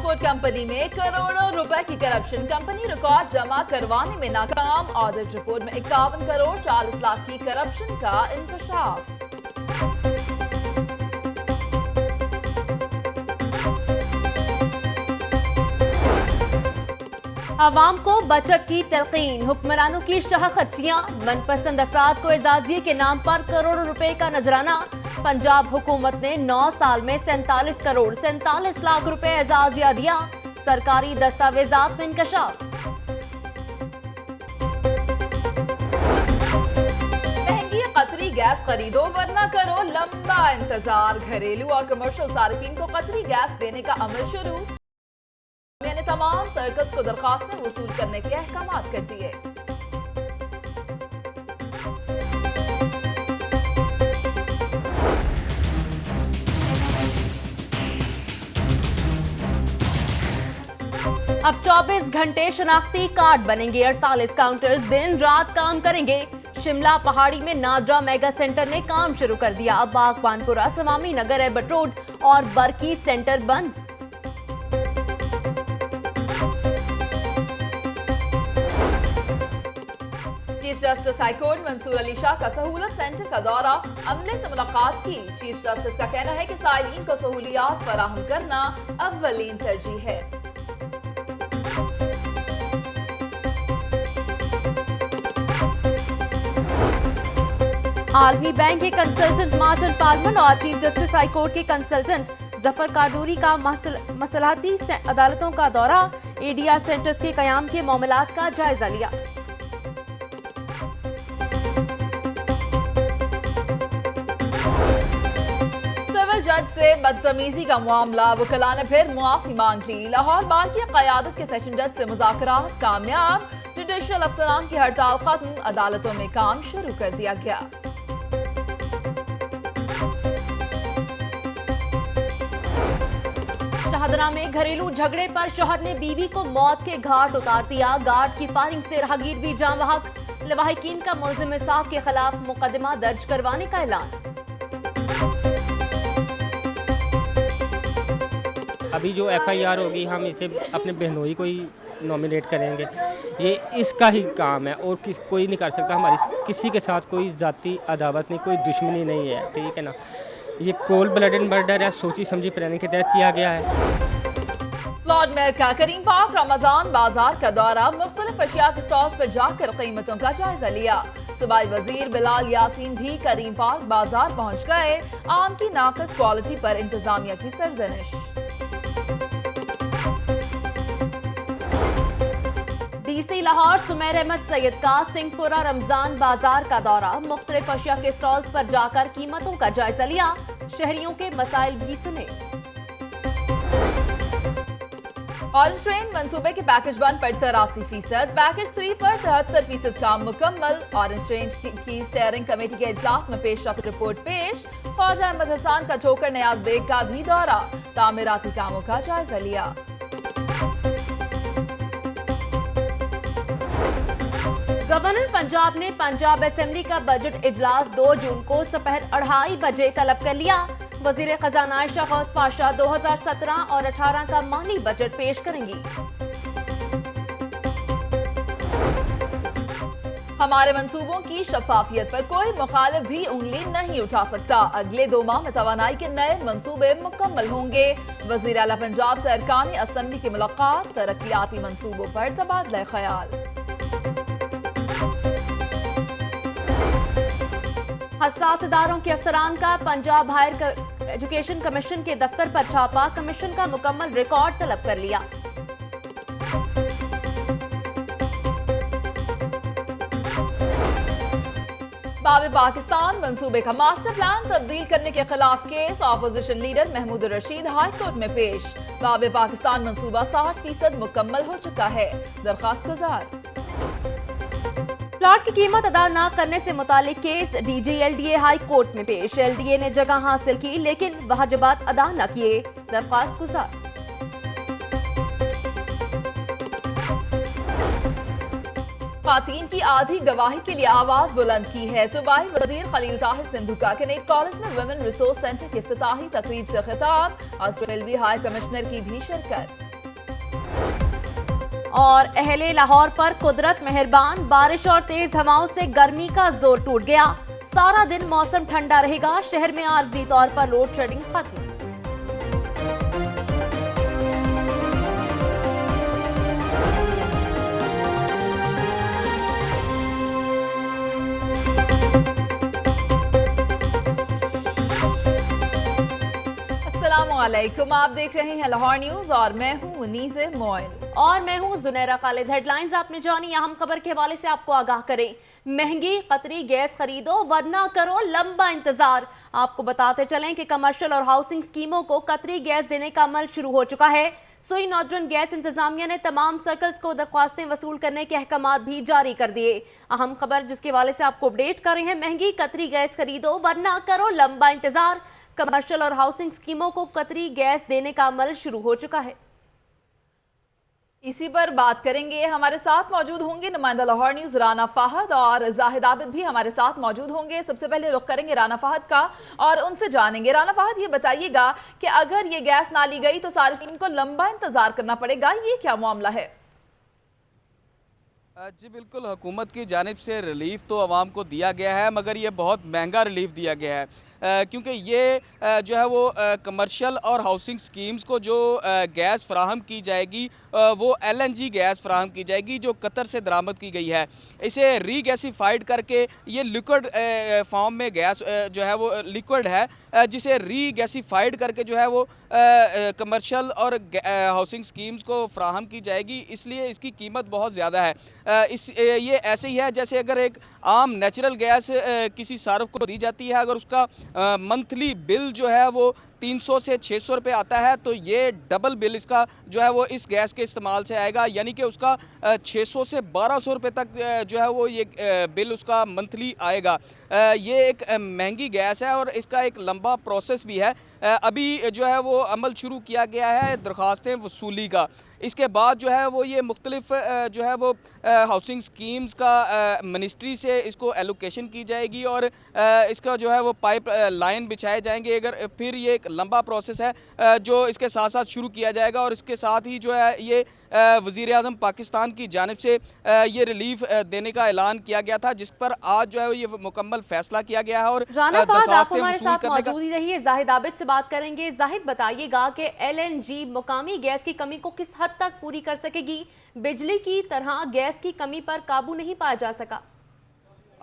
Transport company में करोड़ों रुपए की करप्शन, कंपनी रिकॉर्ड जमा करवाने में नाकाम। ऑडिट रिपोर्ट में 51 करोड़ 40 लाख की करप्शन का इंकशाफ। अवाम को बचत की तलकीन, हुक्मरानों की शाह खर्चियां, मनपसंद अफराद को एजाजिये के नाम पर करोड़ों रुपए का नजराना। पंजाब हुकूमत ने 9 साल में 47 करोड़ 47 लाख रुपए एजाजिया दिया। सरकारी दस्तावेजात में इंकशाफ। महंगी कतरी गैस खरीदो वरना करो लंबा इंतजार। घरेलू और कमर्शियल सार्फिन को कतरी गैस देने का अमल शुरू। मैंने तमाम सर्कल्स को दरखास्तें वसूल करने के अहकामात कर दिए। अब 24 घंटे शनाख्ती कार्ड बनेंगे। 48 काउंटर्स दिन रात काम करेंगे। शिमला पहाड़ी में नादरा मेगा सेंटर ने काम शुरू कर दिया। बागबानपुरा, समामी नगर, एबट रोड और बरकी सेंटर बंद। Chief justice high court Mansoor Ali Shah का सहूलत सेंटर का दौरा, अमले से मुलाकात की। चीफ जस्टिस का कहना है कि साइलिन को सहूलियात फराहम करना अव्वलीन तरजीह है। आलमी बैंक के कंसल्टेंट मार्टिन पालमन और चीफ जस्टिस हाईकोर्ट के कंसल्टेंट जफर कादूरी का मसलाहती अदालतों का दौरा, एडीआर सेंटर्स के कयाम के मामलात का जायजा लिया। जज से बदतमीजी का मामला, वकला ने फिर मुआफी मांग ली। लाहौर बार की क़यादत के सेशन जज से मुज़ाकरात कामयाब। जुडिशल अफसरान की हड़ताल खत्म, अदालतों में काम शुरू कर दिया गया। शाहदरा में घरेलू झगड़े पर शौहर ने बीवी को मौत के घाट उतार दिया। गार्ड की फायरिंग से राहगीर भी जान बहक। लवाहिकीन का मुल्जिम साहब के खिलाफ मुकदमा दर्ज करवाने का ऐलान। अभी जो एफआईआर होगी हम इसे अपने बहनोई को ही नॉमिनेट करेंगे। ये इसका ही काम है और कोई नहीं कर सकता। हमारी किसी के साथ कोई ज़ाती अदावत नहीं, कोई दुश्मनी नहीं है, ठीक है ना। ये कोल्ड ब्लडेड मर्डर है, सोची समझी प्लानिंग के तहत किया गया है। लॉर्ड मेयर का करीम पार्क रमजान बाजार का दौरा, मुख्तलिफ अशिया के स्टॉल्स पर जाकर कीमतों का जायजा लिया। सूबाई वजीर बिलाल यासीन भी करीम पार्क बाजार पहुंच गए। आम की नाकस क्वालिटी पर इंतजामिया की सरजनिश। डीसी लाहौर सुमेर अहमद सैयद का सिंहपुरा रमजान बाजार का दौरा, मुख्तलिफ अशिया के स्टॉल्स पर जाकर कीमतों का जायजा लिया। शहरियों के मसाइल भी सुने। ऑरेंज ट्रेन मंसूबे के पैकेज 1 पर 83%, पैकेज 3 पर 73% काम मुकम्मल। ऑरेंज ट्रेन की स्टीयरिंग कमेटी के इजलास में पेशरफ्त रिपोर्ट पेश। ख्वाजा अहमद हसन का ठोकर नियाज बेग का भी दौरा, तामीराती कामों का जायजा लिया। गवर्नर पंजाब ने पंजाब असेंबली का बजट इजलास 2 जून को दोपहर 2:30 बजे तलब कर लिया। वजीर खजाना आयशा गौस पाशा 2017 और 18 का माली बजट पेश करेंगी। हमारे मंसूबों की शफाफियत पर कोई मुखालिफ भी उंगली नहीं उठा सकता। अगले 2 माह में तवानाई के नए मंसूबे मुकम्मल होंगे। वजीर आला पंजाब से अरकान असेंबली की मुलाकात, तरक्याती मंसूबों पर तबादला ख्याल। हसास इदारों के अफसरान का पंजाब हायर एजुकेशन कमीशन के दफ्तर पर छापा, कमीशन का मुकम्मल रिकॉर्ड तलब कर लिया। बाब पाकिस्तान मंसूबे का मास्टर प्लान तब्दील करने के खिलाफ केस, opposition leader Mahmood Rashid high court में पेश। बाब पाकिस्तान मंसूबा 60% मुकम्मल हो चुका है, दरखास्त गुजार। प्लॉट की कीमत अदा न करने से मुतालिक case DG LDA high court में पेश। एलडीए ने जगह हासिल की लेकिन वाजिबात अदा न किए, दरख्वास्त गुजार। खातून की आधी गवाही के लिए आवाज बुलंद की है। सूबाई वजीर खलील ताहिर सिंधु का कैनेट कॉलेज में वुमेन रिसोर्स सेंटर की इफ्तिताही तकरीब से खिताब। ऑस्ट्रेलवी हाई कमिश्नर की भी शिरकत। और अहले लाहौर पर कुदरत मेहरबान, बारिश और तेज हवाओं से गर्मी का जोर टूट गया। सारा दिन मौसम ठंडा रहेगा। शहर में आरजी तौर पर लोड शेडिंग खत्म। अस्सलामुअलैकुम, आप देख रहे हैं लाहौर न्यूज और मैं हूं मुनीज़ मोइन और मैं हूं जुनैरा खालिद। हेडलाइंस आपने जानी, अहम खबर के हवाले से आपको आगाह करें। महंगी कतरी गैस खरीदो वरना करो लंबा इंतजार। आपको बताते चलें कि कमर्शियल और हाउसिंग स्कीमों को कतरी गैस देने का अमल शुरू हो चुका है। सुई नॉर्दर्न गैस इंतजामिया ने तमाम सर्कल्स को दरख्वास्तें वसूल करने के अहकामात भी जारी कर दिए। अहम खबर जिसके हवाले से आपको अपडेट कर रहे हैं, महंगी कतरी गैस खरीदो वरना करो लंबा इंतजार। कमर्शियल और हाउसिंग स्कीमों को कतरी गैस देने का अमल शुरू हो चुका है। इसी पर बात करेंगे। हमारे साथ मौजूद होंगे नुमाइंदा लाहौर न्यूज राना फाहद और जाहिद आबिद भी हमारे साथ मौजूद होंगे। सबसे पहले रुख करेंगे राना फाहद का और उनसे जानेंगे। राना फाहद, ये बताइएगा कि अगर ये गैस ना ली गई तो सार्फिन को लंबा इंतजार करना पड़ेगा, ये क्या मामला है? जी बिल्कुल, हुकूमत की जानिब से रिलीफ तो आवाम को दिया गया है, मगर ये बहुत महंगा रिलीफ दिया गया है क्योंकि ये जो है वो कमर्शियल और हाउसिंग स्कीम्स को जो गैस फराहम की जाएगी वो LNG गैस फराहम की जाएगी जो कतर से दरामद की गई है। इसे रीगैसिफाइड करके ये लिक्विड फॉर्म में गैस जो है वो लिक्विड है जिसे रीगैसिफाइड करके जो है वो कमर्शियल और हाउसिंग स्कीम्स को फराहम की जाएगी, इसलिए इसकी कीमत बहुत ज़्यादा है। ये ऐसे ही है जैसे अगर एक आम नेचुरल गैस किसी सार्फ को दी जाती है, अगर उसका मंथली बिल जो है वो 300 से 600 रुपये आता है, तो ये डबल बिल इसका जो है वो इस गैस के इस्तेमाल से आएगा, यानी कि उसका 600 से 1200 रुपये तक जो है वो ये बिल उसका मंथली आएगा। ये एक महंगी गैस है और इसका एक लंबा प्रोसेस भी है। अभी जो है वो अमल शुरू किया गया है दरख्वास्तें वसूली का। इसके बाद जो है वो ये मुख्तलिफ जो है वो हाउसिंग स्कीम्स का मिनिस्ट्री से इसको एलोकेशन की जाएगी और इसका जो है वो पाइप लाइन बिछाए जाएंगे। अगर फिर ये एक लंबा प्रोसेस है जो इसके साथ साथ शुरू किया जाएगा और इसके साथ ही जो है ये वज़ीर आज़म पाकिस्तान की जानिब से ये रिलीफ देने का ऐलान किया गया था, जिस पर आज जो है ये मुकम्मल फैसला किया गया है। और राना फाहद, आप हमारे साथ मौजूद ही रहिए। जाहिद आबिद से बात करेंगे। जाहिद, बताइएगा कि LNG मुकामी गैस की कमी को किस हद तक पूरी कर सकेगी? बिजली की तरह गैस की कमी पर काबू नहीं पाया जा सका।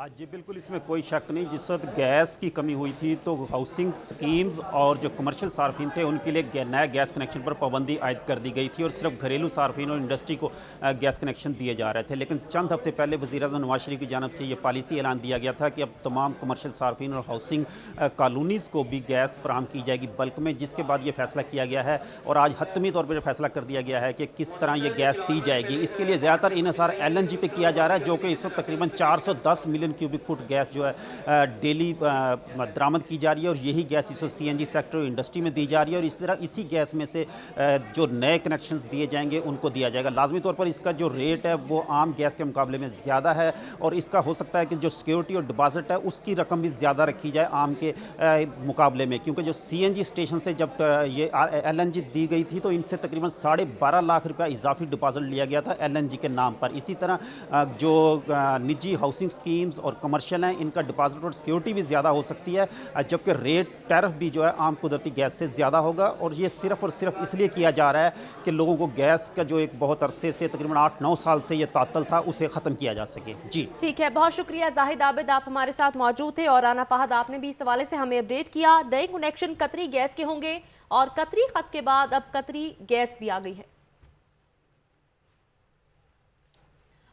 जी बिल्कुल, इसमें कोई शक नहीं। जिस वक्त गैस की कमी हुई थी तो हाउसिंग स्कीम्स और जो कमर्शियल सार्फिन थे उनके लिए नया गैस कनेक्शन पर पाबंदी आयद कर दी गई थी और सिर्फ घरेलू सार्फिन और इंडस्ट्री को गैस कनेक्शन दिए जा रहे थे। लेकिन चंद हफ्ते पहले वज़ीर आज़म नवाज शरीफ की जानिब से ये पॉलिसी ऐलान दिया गया था कि अब तमाम कमर्शियल सार्फिन और हाउसिंग कॉलोनीज़ को भी गैस फराहम की जाएगी बल्क में, जिसके बाद ये फैसला किया गया है और आज हतमी तौर पर फैसला कर दिया गया है कि किस तरह ये गैस दी जाएगी। इसके लिए ज़्यादातर इन्हिसार LNG पे किया जा रहा है, जो कि इस वक्त तकरीबन 410 मिलियन क्यूबिक फुट गैस जो है डेली दरामद की जा रही है और यही गैस इस वक्त CNG सेक्टर और इंडस्ट्री में दी जा रही है और इस तरह इसी गैस में से जो नए कनेक्शंस दिए जाएंगे उनको दिया जाएगा। लाजमी तौर पर इसका जो रेट है वो आम गैस के मुकाबले में ज़्यादा है और इसका हो सकता है कि जो सिक्योरिटी और डिपॉजिट है उसकी रकम भी ज़्यादा रखी जाए आम के मुकाबले में, क्योंकि जो CNG स्टेशन से जब ये LNG दी गई थी तो इनसे तकरीबन 12.5 लाख रुपया इजाफी डिपॉजिट लिया गया था LNG के नाम पर। इसी तरह जो निजी हाउसिंग स्कीम्स और कमर्शियल हैं इनका डिपॉजिट और सिक्योरिटी भी ज़्यादा हो सकती है, जबकि रेट टैरिफ भी जो है आम कुदरती गैस से ज़्यादा होगा। और ये सिर्फ और सिर्फ इसलिए किया जा रहा है कि लोगों को गैस का जो एक बहुत अरसे से तकरीबन 8-9 साल से ये तातल था उसे ख़त्म किया जा सके। जी ठीक है, बहुत शुक्रिया जाहिद आबिद, आप हमारे साथ मौजूद थे। और राना फाहद, आपने भी इस हवाले से हमें अपडेट किया। नए कनेक्शन कतरी गैस के होंगे और कतरी खत के बाद अब कतरी गैस भी आ गई है।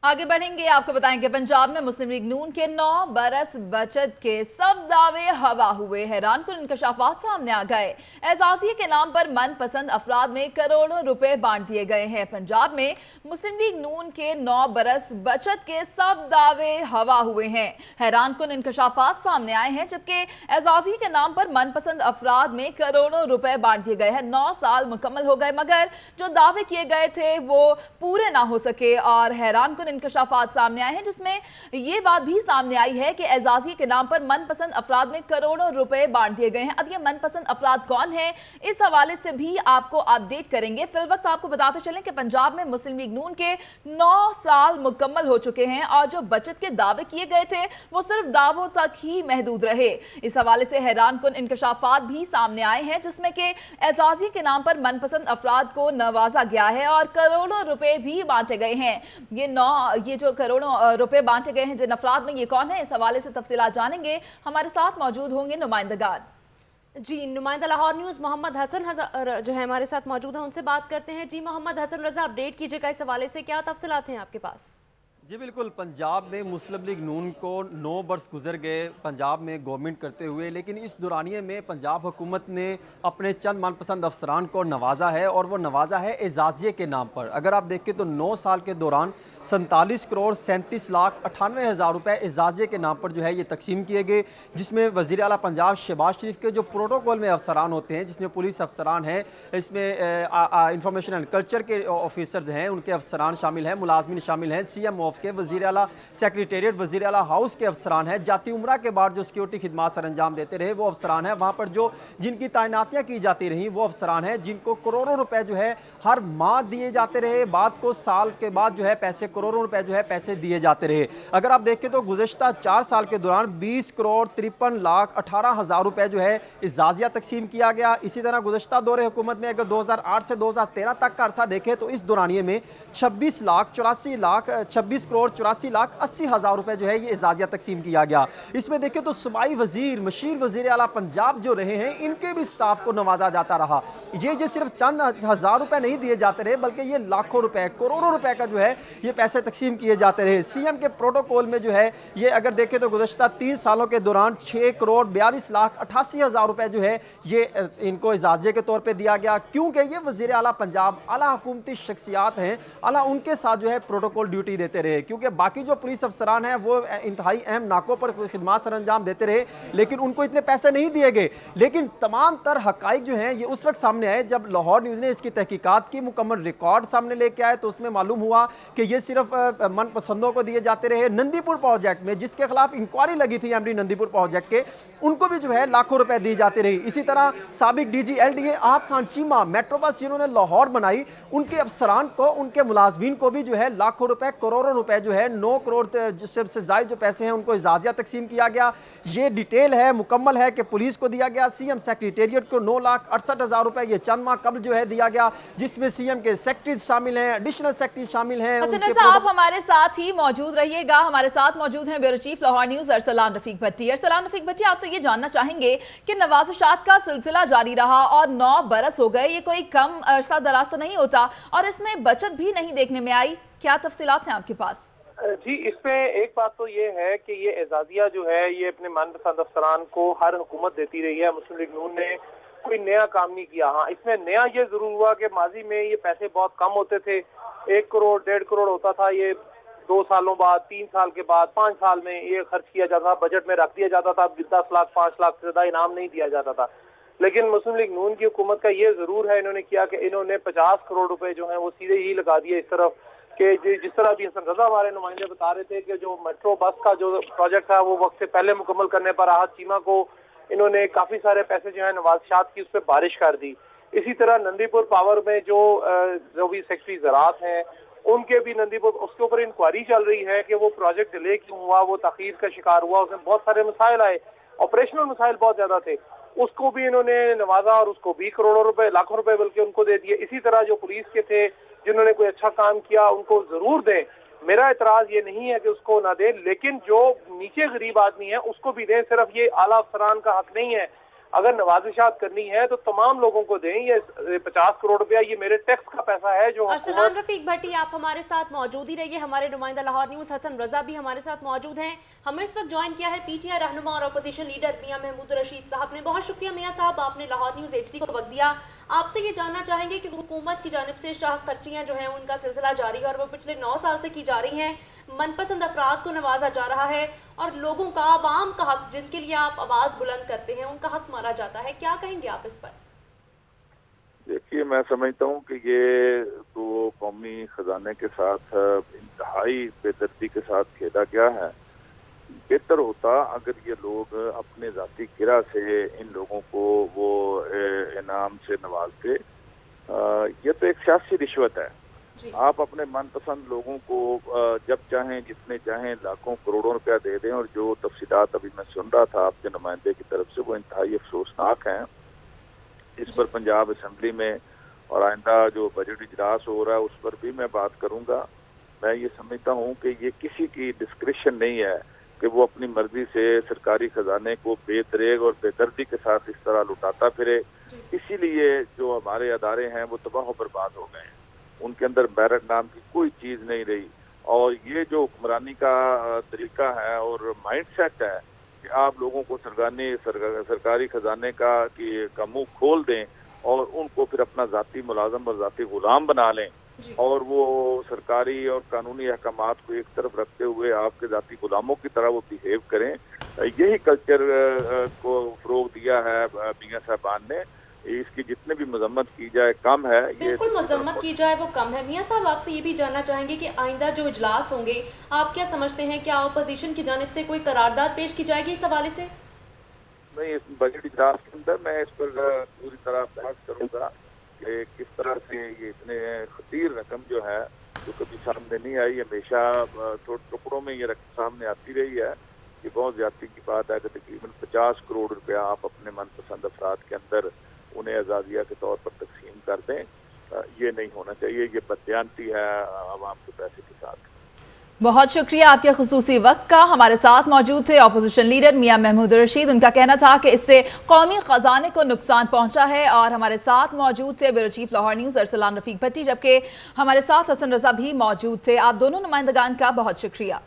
आगे बढ़ेंगे, आपको बताएंगे पंजाब में मुस्लिम लीग नून के 9 बरस बचत के सब दावे हवा हुए। हैरानकुन इंकशाफात सामने आ गए। एजाजिये के नाम पर मनपसंद अफराद में करोड़ों रुपए बांट दिए गए हैं। पंजाब में मुस्लिम लीग नून के 9 बरस बचत के सब दावे हवा हुए हैं। हैरानकुन इंकशाफात सामने आए हैं, जबकि एजाजिये के नाम पर मनपसंद अफराद में करोड़ों रुपए बांट दिए गए हैं। 9 साल मुकम्मल हो गए मगर जो दावे किए गए थे वो पूरे ना हो सके और हैरानकुन इंकशाफात सामने आए हैं, जिसमें ये बात भी सामने आई है कि एजाजिया के नाम पर मनपसंद अफराद में करोड़ों रुपए बांट दिए गए हैं। अब ये मनपसंद अफराद कौन है, इस हवाले से भी आपको अपडेट करेंगे। फिलवक्त आपको बताते चलें कि पंजाब में मुस्लिम लीग नून के 9 साल मुकम्मल हो चुके हैं और जो बचत के दावे किए गए थे वो सिर्फ दावों तक ही महदूद रहे। इस हवाले से हैरान कुन इंकशाफात भी सामने आए हैं, जिसमें कि एजाजिया के नाम पर मनपसंद अफराद को नवाजा गया है और करोड़ों रुपए भी बांटे गए हैं। ये जो करोड़ों रुपए बांटे गए हैं जिन अफराद में, ये कौन है, इस हवाले से तफसीलात जानेंगे। हमारे साथ मौजूद होंगे नुमाइंदगान। जी, नुमाइंदा लाहौर न्यूज़ मोहम्मद हसन जो है हमारे साथ मौजूद हैं, उनसे बात करते हैं। जी मोहम्मद हसन रजा, अपडेट कीजिएगा इस हवाले से, क्या तफसीलात हैं आपके पास? जी बिल्कुल, पंजाब में मुस्लिम लीग नून को 9 बरस गुजर गए पंजाब में गवर्नमेंट करते हुए, लेकिन इस दौरानिए में पंजाब हुकूमत ने अपने चंद मनपसंद अफसरान को नवाजा है और वो नवाजा है एजाजिया के नाम पर। अगर आप देखें तो 9 साल के दौरान 47 करोड़ 37 लाख 98 हज़ार रुपये एजाजिया के नाम पर जो है ये तकसीम किए गए, जिसमें वज़ीर आला पंजाब शहबाज शरीफ के जो प्रोटोकॉल में अफसरान होते हैं, जिसमें पुलिस अफसरान हैं, इसमें इंफॉर्मेशन एंड कल्चर के ऑफिसर्स हैं, उनके अफसरान शामिल हैं, मुलाजमिन शामिल हैं, CM ऑफ के, वज़ीर आला सेक्रेटेरिएट, वज़ीर आला हाउस के अफसरान हैं, जाती उम्रा के बाद जो सिक्योरिटी खिदमात सर अंजाम देते रहे वो अफसरान हैं, वहाँ पर जो जिनकी तैनातियाँ की जाती रहीं वो अफसरान हैं, जिनको करोड़ों रुपए जो है हर माह दिए जाते रहे, बाद को साल के बाद जो है पैसे करोड़ों रुपए जो है पैसे दिए जाते रहे। अगर आप देखें तो गुज़श्ता 4 साल के दौरान 20 करोड़ 53 लाख 18 हज़ार रुपए जो है एजाजिया तकसीम किया गया। इसी तरह गुज़श्ता दौरे हुकूमत में अगर 2008 से 2013 तक का अरसा देखें तो इस दौरानिए में 26 करोड़ 84 लाख 80 हज़ार रुपए जो है ये एजाजिया तकसीम किया गया। इसमें देखें तो सूबाई वजीर मशीर वजीर आला पंजाब जो रहे हैं, इनके भी स्टाफ को नवाजा जाता रहा। ये सिर्फ चंद हज़ार रुपए नहीं दिए जाते रहे, बल्कि ये लाखों रुपए करोड़ों रुपए का जो है ये पैसे तकसीम किए जाते रहे। CM के प्रोटोकॉल में जो है ये अगर देखें तो गुज़श्ता 3 सालों के दौरान 6 करोड़ 42 लाख 88 हज़ार रुपए जो है ये इनको एजाजिया के तौर पे दिया गया, क्योंकि ये वज़ीर आला पंजाब आला हुकूमती शख्सियात हैं, आला उनके साथ जो है प्रोटोकॉल ड्यूटी देते रहे, क्योंकि बाकी जो पुलिस अफसरान हैं वो इंतहाई अहम नाकों पर खिदमात सर अंजाम देते रहे, लेकिन उनको इतने पैसे नहीं दिए गए। लेकिन तमाम तर हकाइक जो हैं ये उस वक्त सामने आए जब लाहौर न्यूज़ ने इसकी तहकीकात की, मुकम्मल रिकॉर्ड सामने लेके आए, तो उसमें मालूम हुआ कि ये सिर्फ मनपसंदों को दिए जाते रहे। नंदीपुर प्रोजेक्ट में जिसके खिलाफ इंक्वायरी लगी थी एमडी नंदीपुर प्रोजेक्ट के, उनको भी जो है लाखों रुपए दी जाती रही। इसी तरह साबिक DG LDA आहत खान चीमा मेट्रो बस जिन्होंने लाहौर बनाई, उनके अफसरान को, उनके मुलाजमीन को भी जो है लाखों रुपए करोड़ों रुपए जो है 9 करोड़ से ज़ायद जो पैसे हैं उनको एजाजिया तकसीम किया गया। ये डिटेल है, मुकम्मल है कि पुलिस को दिया गया, CM सेक्रेटेरिएट को 9 लाख 68 हज़ार रुपए ये चंद माह कबल जो है दिया गया, जिसमें CM के सेक्रेटरी शामिल हैं, एडिशनल सेक्रेटरी शामिल हैं। आप हमारे साथ ही मौजूद रहिएगा। हमारे साथ मौजूद हैं bureau chief Lahore news Arsalan Rafiq Bhatti. Arsalan Rafiq Bhatti, आपसे ये जानना चाहेंगे कि नवाज़शात का सिलसिला जारी रहा और 9 बरस हो गए, ये कोई कम अरसा दराज तो नहीं होता और इसमें बचत भी नहीं देखने में आई, क्या तफसीलात हैं आपके पास? जी, इसमें एक बात तो ये है कि ये एजाजिया जो है ये अपने मनपसंद अफसरान को हर हुकूमत देती रही है। मुस्लिम लीग नून ने कोई नया काम नहीं किया। हाँ, इसमें नया ये जरूर हुआ कि माजी में ये पैसे बहुत कम होते थे, 1 करोड़ 1.5 करोड़ होता था, ये 2 सालों बाद, 3 साल के बाद, 5 साल में ये खर्च किया जाता था, बजट में रख दिया जाता था। 10 लाख 5 लाख से ज्यादा इनाम नहीं दिया जाता था। लेकिन मुस्लिम लीग नून की हुकूमत का ये जरूर है, इन्होंने किया कि इन्होंने 50 करोड़ रुपए जो है वो सीधे ही लगा दिए इस तरफ कि जिस तरह भी हसन रजा हमारे नुमाइंदे बता रहे थे कि जो मेट्रो बस का जो प्रोजेक्ट था वो वक्त से पहले मुकम्मल करने पर आहत चीमा को इन्होंने काफी सारे पैसे जो है नवाज़शात की उस पर बारिश कर दी। इसी तरह नंदीपुर पावर में जो भी सेक्रेटरी ज़राअत हैं उनके भी नंदीपुर, उसके ऊपर इंक्वायरी चल रही है कि वो प्रोजेक्ट डिले क्यों हुआ, वो तखीर का शिकार हुआ, उसमें बहुत सारे मसाइल आए, ऑपरेशनल मसाइल बहुत ज्यादा थे, उसको भी इन्होंने नवाजा और उसको भी करोड़ों रुपए, लाखों रुपए बल्कि उनको दे दिए। इसी तरह जो पुलिस के थे जिन्होंने कोई अच्छा काम किया उनको जरूर दें, मेरा एतराज ये नहीं है कि उसको ना दें, लेकिन जो नीचे गरीब आदमी है उसको भी दें। सिर्फ ये आला अफसरान का हक नहीं है, अगर नवाजिशात करनी है तो तमाम लोगों को दें। ये 50 करोड़ रुपया ये मेरे टैक्स का पैसा है जो। अरसलान रफीक भट्टी, आप हमारे साथ मौजूद ही रहिए। हमारे नुमाइंदा लाहौर न्यूज़ हसन रजा भी हमारे साथ मौजूद हैं। हमें इस वक्त ज्वाइन किया है PTI रहनुमा और अपोजिशन लीडर मियां महमूद रशीद साहब ने। बहुत शुक्रिया मियां साहब, आपने लाहौर न्यूज़ HD को वक्त दिया। आपसे ये जानना चाहेंगे कि हुकूमत की जानिब से शाह खर्चियाँ जो हैं उनका सिलसिला जारी है और वो पिछले 9 साल से की जा रही हैं, मनपसंद अफराद को नवाजा जा रहा है और लोगों का, आवाम का हक जिनके लिए आप आवाज़ बुलंद करते हैं, उनका हक मारा जाता है। क्या कहेंगे आप इस पर? देखिए, मैं समझता हूँ कि ये तो कौमी खजाने के साथ इंतहाई बेदर्दी के साथ खेला गया है। बेहतर होता अगर ये लोग अपने ज़ाती गिरा से इन लोगों को वो इनाम से नवाजते। ये तो एक सियासी रिश्वत है। आप अपने मनपसंद लोगों को जब चाहें जितने चाहें लाखों करोड़ों रुपया दे दें, और जो तफसीलात अभी मैं सुन रहा था आपके नुमाइंदे की तरफ से वो इंतहाई अफसोसनाक हैं। इस पर पंजाब असम्बली में और आइंदा जो बजट इजलास हो रहा है उस पर भी मैं बात करूंगा। मैं ये समझता हूँ कि ये किसी की डिस्क्रिप्शन नहीं है कि वो अपनी मर्जी से सरकारी खजाने को बेदरेग और बेदर्दी के साथ इस तरह लुटाता फिरे। इसीलिए जो हमारे अदारे हैं वो तबाह बर्बाद हो गए हैं, उनके अंदर मेरिट नाम की कोई चीज़ नहीं रही। और ये जो हुक्मरानी का तरीका है और माइंड सेट है कि आप लोगों को सरकारी खजाने का मुंह खोल दें और उनको फिर अपना ज़ाती मुलाजम और ज़ाती गुलाम बना लें, और वो सरकारी और कानूनी अहकामात को एक तरफ रखते हुए आपके ज़ाती गुलामों की तरह वो बिहेव करें। यही कल्चर को फ़रोग दिया है मियां साहबान ने। इसकी जितने भी मजम्मत की जाए कम है। बिल्कुल मजम्मत की जाए वो कम है। मियां साहब, आपसे ये भी जानना चाहेंगे कि आइंदा जो इजलास होंगे आप क्या समझते हैं, क्या अपोजिशन की जानिब से कोई करारदाद पेश की जाएगी इस हवाले से? नहीं, इस बजट इजलास के अंदर मैं इस पर पूरी तरह बहस करूंगा कि किस तरह से ये इतने खतीर रकम जो है जो कभी सामने नहीं आई, हमेशा टुकड़ों में ये रकम सामने आती रही है। ये बहुत ज्यादती की बात है कि तकरीबन 50 करोड़ रुपया आप अपने मनपसंद अफराद के अंदर उन्हें आज़ादिया के तौर पर तकसीम कर दें। ये नहीं होना चाहिए, ये बददियानती है आवाम के पैसे के साथ। बहुत शुक्रिया आपके खुसूसी वक्त का। हमारे साथ मौजूद थे अपोजिशन लीडर मियां महमूद रशीद। उनका कहना था कि इससे कौमी खजाने को नुकसान पहुंचा है। और हमारे साथ मौजूद थे bureau chief Lahore news Arsalan Rafiq Bhatti, जबकि हमारे साथ हसन रजा भी मौजूद थे। आप दोनों नुमाइंदगान का बहुत शुक्रिया।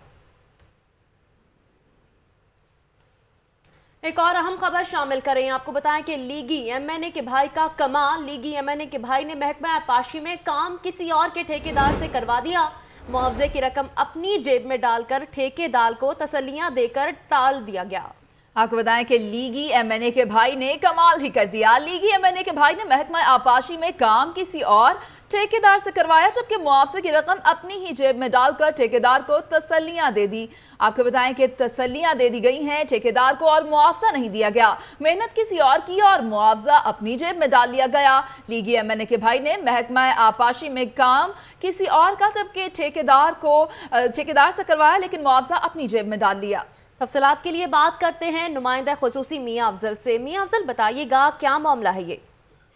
एक और अहम खबर शामिल करें। आपको बताएं कि लीगी एमएनए के भाई का कमाल। लीगी एमएनए के भाई ने महकमा आपाशी में काम किसी और के ठेकेदार से करवा दिया। मुआवजे की रकम अपनी जेब में डालकर ठेकेदार को तसल्लियां देकर टाल दिया गया। आपको बताएं कि लीगी एमएनए के भाई ने कमाल ही कर दिया। लीगी एमएनए के भाई ने महकमा आपाशी में काम किसी और ठेकेदार से करवाया, जबकि मुआवजे की रकम अपनी ही जेब में डालकर ठेकेदार को तसल्लियां दे दी। आपको बताएं कि तसल्लियां दे दी गई हैं ठेकेदार को और मुआवजा नहीं दिया गया। मेहनत किसी और की और मुआवजा अपनी जेब में डाल लिया गया। लीगी एमएनए के भाई ने महकमा आपाशी में काम किसी और का, जबकि ठेकेदार से करवाया लेकिन मुआवजा अपनी जेब में डाल लिया। तफसीलात के लिए बात करते हैं नुमाइंदा खुसूसी मियां अफजल से। मियां अफजल, बताइएगा क्या मामला है ये?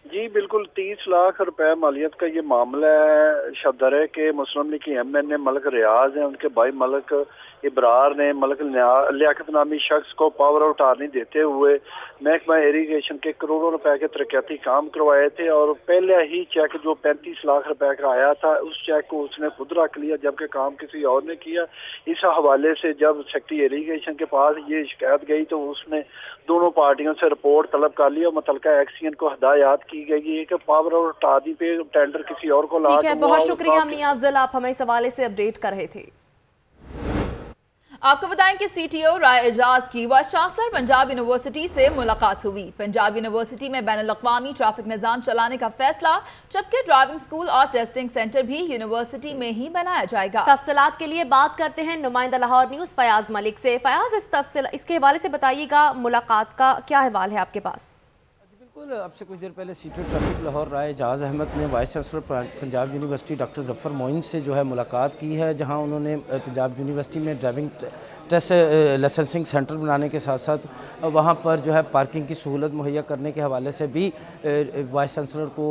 जी बिल्कुल, 30 लाख रुपए मालियत का ये मामला है। शब्दर है कि मुस्लिम लीग की एमएनए मलक रियाज हैं, उनके भाई मलक इब्रार ने मलक लियाकत नामी शख्स को पावर ऑफ अटॉर्नी देते हुए महकमा इरीगेशन के करोड़ों रुपए के तरक्याती काम करवाए थे। और पहले ही चेक जो 35 लाख रुपए का आया था उस चेक को उसने खुद रख लिया, जबकि काम किसी और ने किया। इस हवाले से जब सेक्रेटरी इरीगेशन के पास ये शिकायत गई तो उसने दोनों पार्टियों से रिपोर्ट तलब कर ली और मुतलका एक्सीएन को हदायत की गई है कि पावर और अटॉर्नी पे टेंडर किसी और को ठीक है, बहुत शुक्रिया मियां अफजल, आप हमें इस हवाले से अपडेट कर रहे थे। आपको बताएं कि सीटीओ राय एजाज की वाइस चांसलर पंजाब यूनिवर्सिटी से मुलाकात हुई। पंजाब यूनिवर्सिटी में बैनुल-अक़वामी ट्रैफिक निज़ाम चलाने का फैसला, जबकि ड्राइविंग स्कूल और टेस्टिंग सेंटर भी यूनिवर्सिटी में ही बनाया जाएगा। तफसीलात के लिए बात करते हैं नुमाइंदा लाहौर न्यूज़ फयाज मलिक से। फयाज, इसके हवाले से बताइएगा, मुलाकात का क्या अहवाल है आपके पास? बिल्कुल, अब से कुछ देर पहले सीटीओ ट्रैफिक लाहौर राय एजाज अहमद ने vice chancellor Punjab university doctor Zafar Moin से जो है मुलाकात की है, जहां उन्होंने पंजाब यूनिवर्सिटी में ड्राइविंग टेस्ट लाइसेंसिंग सेंटर बनाने के साथ साथ वहां पर जो है पार्किंग की सहूलत मुहैया करने के हवाले से भी वाइस चांसलर को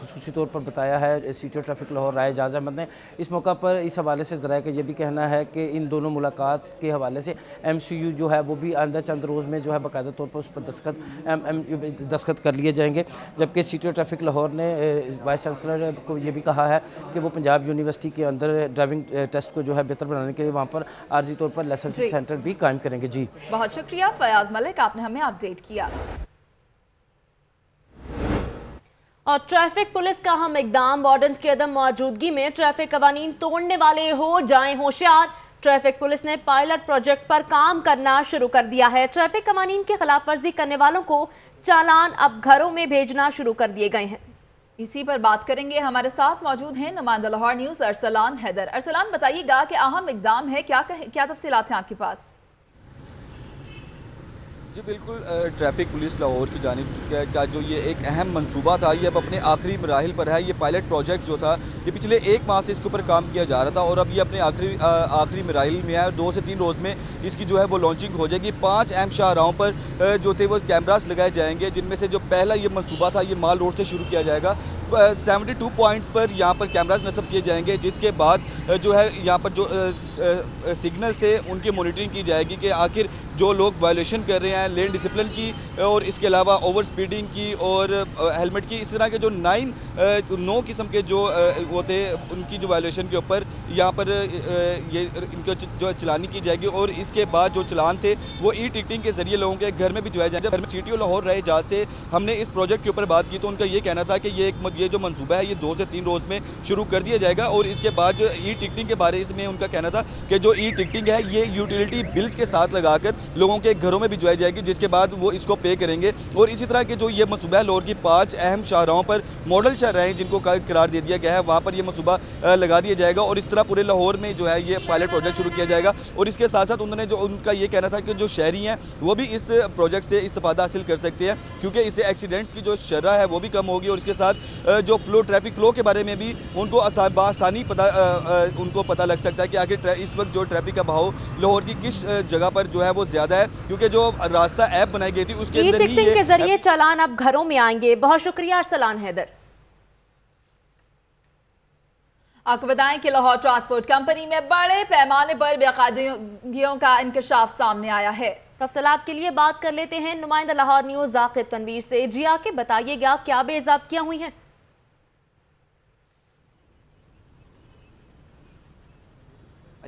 खुसूसी तौर पर बताया है सीटीओ ट्रैफिक लाहौर राय एजाज अहमद ने। इस मौका पर इस हवाले से ज़रा का ये भी कहना है कि इन दोनों मुलाकात के हवाले से MCU जो है वो भी आइंदा चंद रोज़ में जो है बाकायदा तौर पर उस पर दस्तखत कर लिए जाएंगे। जबकि सीटीओ ट्रैफिक लाहौर ने वाइस चांसलर को ये भी कहा है कि वो पंजाब यूनिवर्सिटी के अंदर ड्राइविंग टेस्ट को जो है बेहतर बनाने के लिए वहाँ पर आर्जी तौर पर लाइसेंसिंग सेंटर भी कायम करेंगे। जी बहुत शुक्रिया फयाज मलिक, आपने हमें अपडेट किया। और ट्रैफिक पुलिस का हम इकदाम, वार्डन्स की अदम मौजूदगी में ट्रैफिक कवानीन तोड़ने वाले हो जाएं होशियार। ट्रैफिक पुलिस ने पायलट प्रोजेक्ट पर काम करना शुरू कर दिया है। ट्रैफिक कवानीन की खिलाफ वर्जी करने वालों को चालान अब घरों में भेजना शुरू कर दिए गए हैं। इसी पर बात करेंगे। हमारे साथ मौजूद हैं नुमाइंदा लाहौर न्यूज़ अरसलान हैदर। अरसलान, बताइएगा कि अहम इकदाम है, क्या तफसीलात हैं आपके पास? जी बिल्कुल, ट्रैफिक पुलिस लाहौर की जानिब का जो ये एक अहम मंसूबा था, ये अब अपने आखिरी मराहिल पर है। ये पायलट प्रोजेक्ट जो था, ये पिछले 1 माह से इसके ऊपर काम किया जा रहा था और अब ये अपने आखिरी मराहिल में है। 2 से 3 रोज़ में इसकी जो है वो लॉन्चिंग हो जाएगी। 5 अहम शाहराहों पर जो थे वो कैमरास लगाए जाएंगे, जिनमें से जो पहला ये मंसूबा था, ये माल रोड से शुरू किया जाएगा। 72 पॉइंट्स पर यहाँ पर कैमरास नस्ब किए जाएंगे, जिसके बाद जो है यहाँ पर जो सिग्नल से उनकी मॉनिटरिंग की जाएगी कि आखिर जो लोग वायलेशन कर रहे हैं लेन डिसिप्लिन की और इसके अलावा ओवर स्पीडिंग की और हेलमेट की, इस तरह के जो 9 किस्म के जो वो थे, उनकी जो वायलेशन के ऊपर यहाँ पर ये इनको जो चलानी की जाएगी। और इसके बाद जो चलान थे वो ई टिकटिंग के ज़रिए लोगों के घर में भिजवाए जाएंगे। जब CTO लाहौर रहे जहाज से हमने इस प्रोजेक्ट के ऊपर बात की तो उनका ये कहना था कि ये जो मंसूबा है ये 2 से 3 रोज़ में शुरू कर दिया जाएगा। और इसके बाद जो ई टिकटिंग के बारे में उनका कहना था कि जो ई टिकटिंग है ये यूटिलिटी बिल्स के साथ लगाकर लोगों के घरों में भिजवाई जाएगी, जिसके बाद वो इसको पे करेंगे। और इसी तरह के जो ये मंसूबा है, लाहौर की 5 अहम शाहराहों पर मॉडल शाहराहें जिनको करार दे दिया गया है, वहाँ पर ये मंसूबा लगा दिया जाएगा और इस तरह पूरे लाहौर में जो है ये पायलट प्रोजेक्ट शुरू किया जाएगा। और इसके साथ साथ उन्होंने जो उनका ये कहना था कि जो शहरी हैं वो भी इस प्रोजेक्ट से इस्तेफादा हासिल कर सकते हैं, क्योंकि इससे एक्सीडेंट्स की जो शरह है वो भी कम होगी। और इसके साथ जो ट्रैफिक फ्लो के बारे में भी उनको आसानी उनको पता लग सकता है कि आखिर इस वक्त जो ट्रैफिक का बहाव लाहौर की किस जगह पर जो है वो ज़्यादा है, क्योंकि जो रास्ता ऐप बनाई गई थी उसके अंदर ही टिकटिंग के जरिए चालान अब घरों में आएंगे। बहुत शुक्रिया अरसलान हैदर। आपको बताएं कि लाहौर ट्रांसपोर्ट कंपनी में बड़े पैमाने पर बेकायदगियों का इंकशाफ सामने आया है। तफसीलात के लिए बात कर लेते हैं नुमाइंदा लाहौर न्यूज़ आकिब तनवीर से। जी आकिब, बताइएगा क्या बेज़ाब्तियां हुई हैं?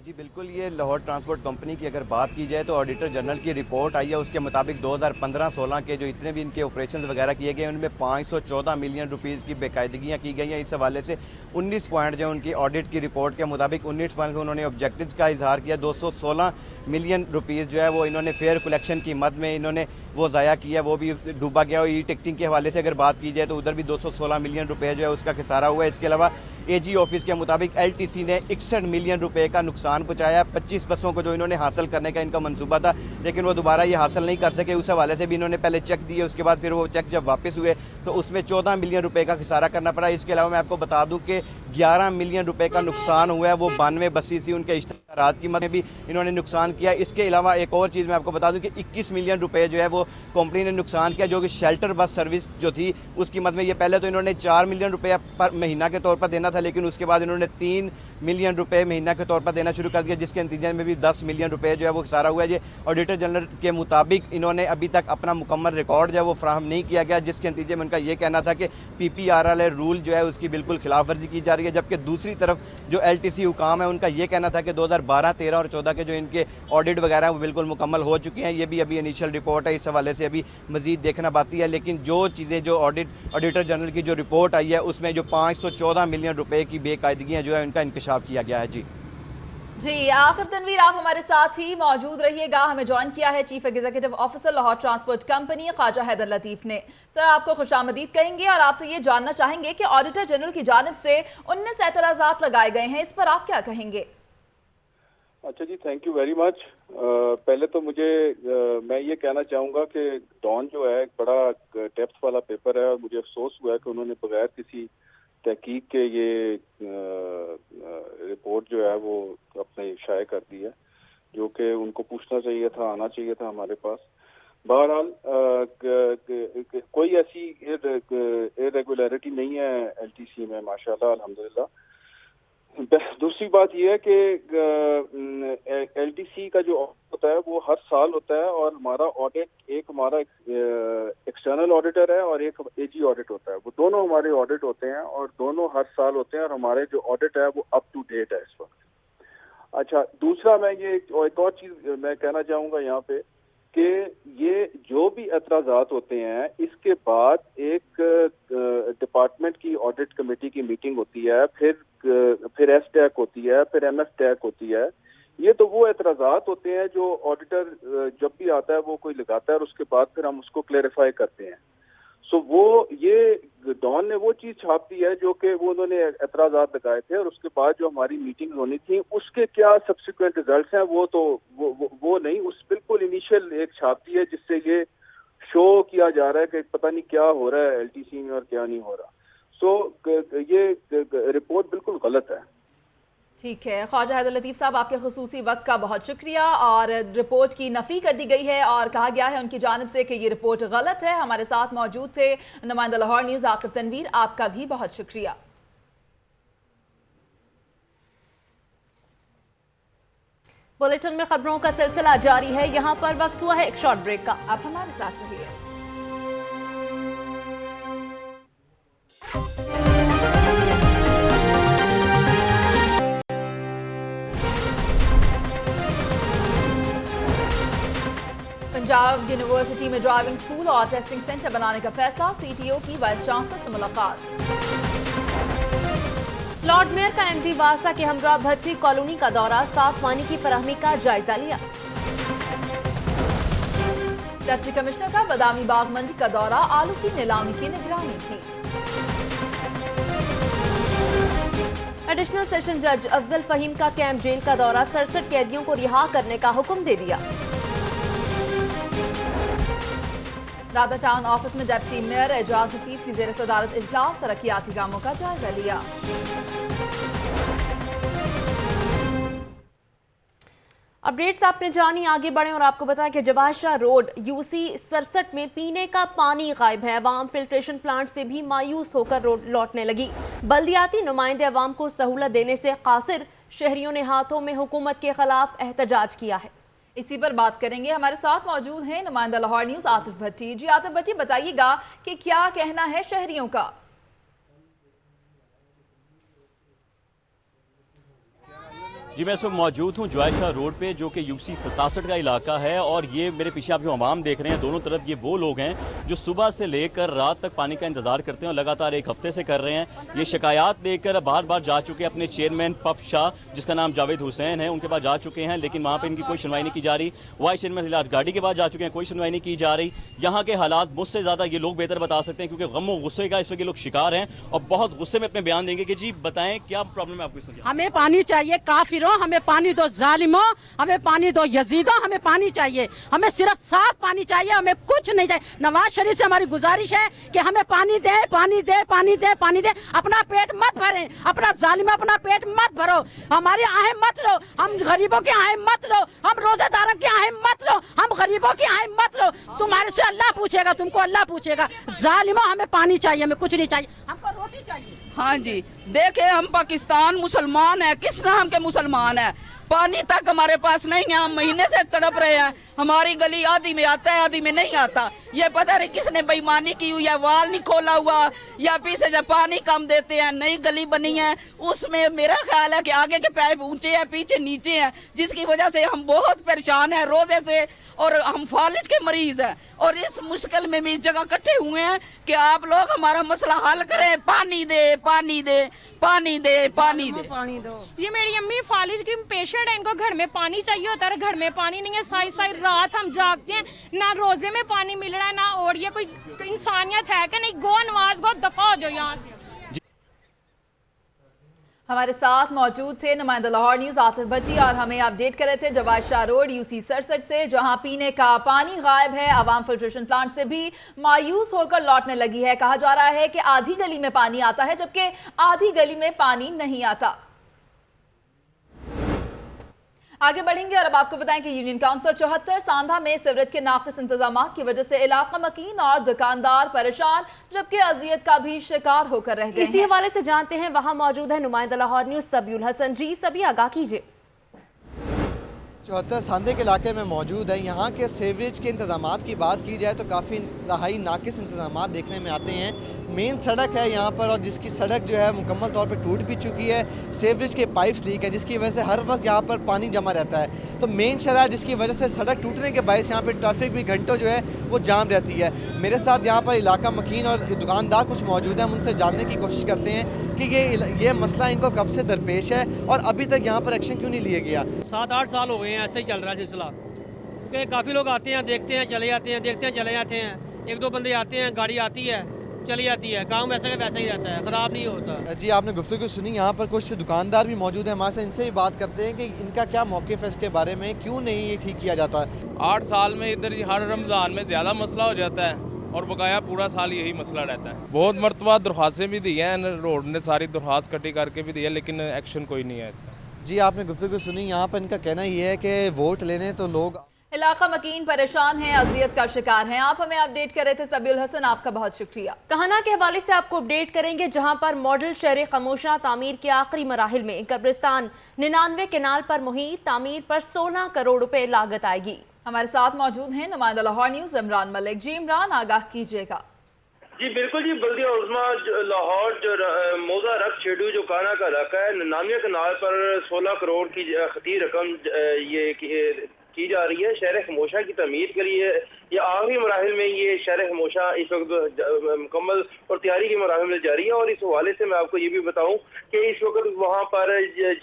जी बिल्कुल, ये लाहौर ट्रांसपोर्ट कंपनी की अगर बात की जाए तो ऑडिटर जनरल की रिपोर्ट आई है, उसके मुताबिक 2015-16 के जो इतने भी इनके ऑपरेशंस वगैरह किए गए उनमें 514 मिलियन रुपीस की बेकायदगियाँ की गई हैं। इस हवाले से 19 पॉइंट जो उनकी ऑडिट की रिपोर्ट के मुताबिक 19 पॉइंट में उन्होंने ऑब्जेक्टिव्स का इजहार किया। 216 मिलियन रुपीस जो है वो इन्होंने फेयर कलेक्शन की मद में इन्होंने वो ज़ाया किया, वो भी डूबा गया। और ई टिकटिंग के हवाले से अगर बात की जाए तो उधर भी 216 मिलियन रुपये जो है उसका खसारा हुआ है। इसके अलावा AG ऑफिस के मुताबिक LTC ने 61 मिलियन रुपए का नुकसान पहुंचाया। 25 बसों को जो इन्होंने हासिल करने का इनका मंसूबा था, लेकिन वो दोबारा ये हासिल नहीं कर सके। उस हवाले से भी इन्होंने पहले चेक दिए, उसके बाद फिर वो चेक जब वापस हुए तो उसमें 14 मिलियन रुपए का खसारा करना पड़ा। इसके अलावा मैं आपको बता दूं कि 11 मिलियन रुपए का नुकसान हुआ है, वो 92 बसें थी, उनके इश्तहारात की मद में भी इन्होंने नुकसान किया। इसके अलावा एक और चीज़ मैं आपको बता दूं कि 21 मिलियन रुपए जो है वो कंपनी ने नुकसान किया, जो कि शेल्टर बस सर्विस जो थी उसकी मद में। ये पहले तो इन्होंने 4 मिलियन रुपये पर महीना के तौर पर देना था, लेकिन उसके बाद इन्होंने 3 मिलियन रुपए महीना के तौर पर देना शुरू कर दिया, जिसके नतीजे में भी 10 मिलियन रुपए जो है वो खसारा हुआ है। ये ऑडिटर जनरल के मुताबिक इन्होंने अभी तक अपना मुकम्मल रिकॉर्ड जो है वो फ्राहम नहीं किया गया, जिसके नतीजे में उनका ये कहना था कि PPRL रूल जो है उसकी बिल्कुल खिलाफ वर्जी की जा रही है। जबकि दूसरी तरफ जो LTC हुकाम है उनका ये कहना था कि 2012, 13 और 14 के जो इनके ऑडिट वगैरह हैं वो बिल्कुल मुकम्मल हो चुके हैं। ये भी अभी इनिशियल रिपोर्ट है, इस हवाले से अभी मजीद देखना बाकी है। लेकिन जो चीज़ें जो ऑडिटर जनरल की जो रिपोर्ट आई है उसमें जो 514 मिलियन रुपए की बेकायदगियाँ जो है उनका इंकशाफ किया गया है। जी आकिब तनवीर, आप हमारे साथ ही मौजूद रहिएगा। हमें ज्वाइन किया है chief executive officer Lahore transport company Khawaja Haider Latif ने। सर, आपको खुशामदीद कहेंगे और आपसे ये जानना चाहेंगे कि ऑडिटर जनरल की जानिब से 19 एतराज़ात लगाए गए हैं, इस पर आप क्या कहेंगे? अच्छा जी, थैंक यू वेरी मच। पहले तो मैं ये कहना चाहूँगा कि डॉन जो है एक बड़ा डेप्थ वाला पेपर है और मुझे अफसोस हुआ है कि उन्होंने बगैर किसी तहकीक के ये रिपोर्ट जो है वो अपने शाये कर दी है, जो कि उनको पूछना चाहिए था, आना चाहिए था हमारे पास। बहरहाल कोई ऐसी इरेगुलरिटी नहीं है LTC में, माशाल्लाह अल्हम्दुलिल्लाह। दूसरी बात यह है कि LTC का जो ऑडिट होता है वो हर साल होता है और हमारा ऑडिट, एक हमारा एक्सटर्नल ऑडिटर है और एक AG ऑडिट होता है। वो दोनों हमारे ऑडिट होते हैं और दोनों हर साल होते हैं और हमारे जो ऑडिट है वो अप टू डेट है इस वक्त। अच्छा, दूसरा मैं ये एक और चीज़ मैं कहना चाहूँगा यहाँ पे कि ये जो भी एतराज़ात होते हैं इसके बाद एक डिपार्टमेंट की ऑडिट कमेटी की मीटिंग होती है, फिर STAC होती है, फिर MFTAC होती है। ये तो वो एतराज़ात होते हैं जो ऑडिटर जब भी आता है वो कोई लगाता है और उसके बाद फिर हम उसको क्लेरिफाई करते हैं। सो वो ये ڈان نے وہ چیز چھاپ دی ہے جو کہ وہ انہوں نے اعتراضات لگائے تھے، اور اس کے بعد جو ہماری میٹنگ ہونی تھی اس کے کیا سبسیکوینٹ ریزلٹس ہیں وہ نہیں، اس بالکل انیشیل ایک چھاپ دی ہے جس سے یہ شو کیا جا رہا ہے کہ پتہ نہیں کیا ہو رہا ہے LTC میں اور کیا نہیں ہو رہا. سو یہ رپورٹ بالکل غلط ہے. ٹھیک ہے خواجہ حیدر لطیف صاحب، آپ کے خصوصی وقت کا بہت شکریہ. اور رپورٹ کی نفی کر دی گئی ہے اور کہا گیا ہے ان کی جانب سے کہ یہ رپورٹ غلط ہے. ہمارے ساتھ موجود تھے نمائندہ لاہور نیوز عاقب تنویر، آپ کا بھی بہت شکریہ. بلیٹن میں خبروں کا سلسلہ جاری ہے، یہاں پر وقت ہوا ہے ایک شارٹ بریک کا. آپ ہمارے ساتھ رہیے. پنجاب یونیورسٹی میں ڈرائیونگ اسکول اور ٹیسٹنگ سینٹر بنانے کا فیصلہ، CTO کی وائس چانسلر سے ملاقات. لارڈ میئر کا MD واسا کے ہمراہ بھٹی کالونی کا دورہ، صاف پانی کی فراہمی کا جائزہ لیا. ڈپٹی کمشنر کا بادامی باغ منڈی کا دورہ، آلو کی نیلامی کی نگرانی کی. ایڈیشنل سیشن جج افضل فہیم کا کیمپ جیل کا دورہ، 67 قیدیوں کو رہا کرنے کا حکم دے دیا. دادا ٹاؤن آفس میں ڈپٹی میئر اعجاز حفیظ کی زیر صدارت اجلاس، ترقیاتی کاموں کا جائزہ لیا. اپڈیٹس آپ نے جانی، آگے بڑھیں اور آپ کو بتائیں کہ جواہر شاہ روڈ UC 67 میں پینے کا پانی غائب ہے. عوام فلٹریشن پلانٹ سے بھی مایوس ہو کر روڈ لوٹنے لگی. بلدیاتی نمائندے عوام کو سہولت دینے سے قاصر، شہریوں نے ہاتھوں میں حکومت کے خلاف احتجاج کیا ہے. اسی پر بات کریں گے. ہمارے ساتھ موجود ہیں نمائندہ لاہور نیوز عاطف بھٹی. جی عاطف بھٹی، بتائیے گا کہ کیا کہنا ہے شہریوں کا؟ جی میں اس وقت موجود ہوں جواہر شاہ روڈ پہ، جو کہ UC 67 کا علاقہ ہے، اور یہ میرے پیچھے آپ جو عوام دیکھ رہے ہیں دونوں طرف، یہ وہ لوگ ہیں جو صبح سے لے کر رات تک پانی کا انتظار کرتے ہیں اور لگاتار ایک ہفتے سے کر رہے ہیں. یہ شکایات لے کر بار بار جا چکے اپنے چیئرمین پپ شاہ، جس کا نام جاوید حسین ہے، ان کے پاس جا چکے ہیں، لیکن وہاں پہ ان کی کوئی سنوائی نہیں کی جا رہی. وائس چیئرمین ہلاج گاڑی کے پاس جا چکے ہیں، کوئی سنوائی نہیں کی جا رہی. یہاں کے حالات مجھ سے زیادہ یہ لوگ بہتر بتا سکتے ہیں، کیونکہ غم و غصے کا اس وقت یہ لوگ شکار ہیں اور بہت غصے میں اپنے بیان دیں گے. کہ جی بتائیں کیا پرابلم ہے آپ کو؟ ہمیں پانی چاہیے کافروں، ہمیں پانی دو ظالموں، ہمیں پانی دو یزیدوں، ہمیں پانی چاہیے. ہمیں صرف صاف پانی چاہیے، ہمیں کچھ نہیں چاہیے. نواز شریف سے ہماری گزارش ہے کہ ہمیں پانی دے، پانی دے، پانی دے، پانی دے. اپنا پیٹ مت بھریں، اپنا ظالموں اپنا پیٹ مت بھرو. ہماری آہیں مت لو، ہم غریبوں کی آہیں مت لو، ہم روزہ داروں کی آہیں مت لو، ہم غریبوں کی آہیں مت لو. تمہارے سے اللہ پوچھے گا، تم کو اللہ پوچھے گا. ظالموں ہمیں پانی چاہیے، ہمیں کچھ نہیں چاہیے، ہم کو روٹی چاہیے. ہاں جی دیکھیں، ہم پاکستان مسلمان ہیں، کس نام کے مسلمان ہیں؟ پانی تک ہمارے پاس نہیں ہے، ہم مہینے سے تڑپ رہے ہیں. ہماری گلی آدھی میں آتا ہے، آدھی میں نہیں آتا. یہ پتہ نہیں کس نے بےایمانی کی ہوئی ہے، وال نہیں کھولا ہوا، یا پیچھے جب پانی کم دیتے ہیں. نئی گلی بنی ہے، اس میں میرا خیال ہے کہ آگے کے پائپ اونچے ہیں، پیچھے نیچے ہیں، جس کی وجہ سے ہم بہت پریشان ہیں روزے سے، اور ہم فالج کے مریض ہیں. اور اس مشکل میں بھی اس جگہ اکٹھے ہوئے ہیں کہ آپ لوگ ہمارا مسئلہ حل کریں. پانی دے، پانی دے، پانی دے، پانی دے، پانی دو. یہ میری امی فالج کی پیشنٹ ہے، ان کو گھر میں پانی چاہیے ہوتا ہے، گھر میں پانی نہیں ہے. ساری ساری رات ہم جاگتے ہیں، نہ روزے میں پانی مل رہا ہے نہ. اور یہ کوئی انسانیت ہے کہ نہیں؟ گو نواز گو، دفع ہو جاؤ یہاں سے. ہمارے ساتھ موجود تھے نمائندہ لاہور نیوز عاطف بھٹی اور ہمیں اپڈیٹ کر رہے تھے جواہر شاہ روڈ UC 67 سے، جہاں پینے کا پانی غائب ہے. عوام فلٹریشن پلانٹ سے بھی مایوس ہو کر لوٹنے لگی ہے. کہا جا رہا ہے کہ آدھی گلی میں پانی آتا ہے جبکہ آدھی گلی میں پانی نہیں آتا. آگے بڑھیں گے اور اب آپ کو بتائیں کہ یونین کاؤنسل 74 ساندھا میں سیوریج کے ناقص انتظامات کی وجہ سے علاقہ مکین اور دکاندار پریشان، جبکہ اذیت کا بھی شکار ہو کر رہ گئے ہیں. اسی حوالے سے جانتے ہیں، وہاں موجود ہے نمائندہ لاہور نیوز سبی الحسن. جی سبی، آگاہ کیجیے. 74 ساندھے کے علاقے میں موجود ہے. یہاں کے سیوریج کے انتظامات کی بات کی جائے تو کافی انتہائی ناقص انتظامات دیکھنے میں آتے ہیں. مین سڑک ہے یہاں پر، اور جس کی سڑک جو ہے مکمل طور پہ ٹوٹ بھی چکی ہے. سیوریج کے پائپس لیک ہیں جس کی وجہ سے ہر وقت یہاں پر پانی جمع رہتا ہے. تو مین شرح جس کی وجہ سے سڑک ٹوٹنے کے باعث یہاں پہ ٹریفک بھی گھنٹوں جو ہے وہ جام رہتی ہے. میرے ساتھ یہاں پر علاقہ مکین اور دکاندار کچھ موجود ہیں، ہم ان سے جاننے کی کوشش کرتے ہیں کہ یہ مسئلہ ان کو کب سے درپیش ہے اور ابھی تک یہاں پر ایکشن کیوں نہیں لیا گیا. 7-8 سال ہو گئے ہیں ایسے ہی چل رہا ہے سلسلہ. کہ کافی لوگ آتے ہیں، دیکھتے ہیں چلے جاتے ہیں، دیکھتے ہیں چلے جاتے ہیں. ایک دو بندے آتے ہیں، گاڑی آتی ہے चली जाती है, काम वैसा का वैसा ही रहता है, ख़राब नहीं होता। जी आपने गुफ्तगू सुनी, यहाँ पर कुछ दुकानदार भी मौजूद हैं हमारे साथ, इनसे भी बात करते हैं कि इनका क्या मौक़िफ़ है इसके बारे में, क्यों नहीं ये ठीक किया जाता है। 8 साल में इधर हर रमज़ान में ज़्यादा मसला हो जाता है और बकाया पूरा साल यही मसला रहता है। बहुत मरतबा दरख्वास्तें भी दी हैं, रोड ने सारी दरख्वास्त कटी करके भी दी है, लेकिन एक्शन कोई नहीं है इसका। जी आपने गुफ्तगू सुनी, यहाँ पर इनका कहना ये है कि वोट लेने तो लोग इलाका मकीन परेशान हैं, अज़ियत का शिकार हैं। आप हमें अपडेट कर रहे थे सबीउल हसन, आपका बहुत शुक्रिया। कहाना के हवाले से आपको अपडेट करेंगे, जहां पर मॉडल शहर खामोशा तामीर के आखिरी मराहिल में कब्रिस्तान 99 केनाल पर मुहित, तामीर पर 16 करोड़ रुपए लागत आएगी। हमारे साथ मौजूद हैं नुमाइंदा लाहौर न्यूज़ इमरान मलिक। जी इमरान, आगाह कीजिएगा। जी बिल्कुल जी, बल्दिया उज़्मा लाहौर जो मोजा रख शेडू जो काना का इलाका है, 99 केनाल पर 16 करोड़ की खती रकम ये की जा रही है शहर खामोशा की तमीर के लिए। ये आखिरी मराहिल में ये शहर खामोशा इस वक्त मुकम्मल और तैयारी के मराहिल में जारी है। और इस हवाले से मैं आपको ये भी बताऊं कि इस वक्त वहाँ पर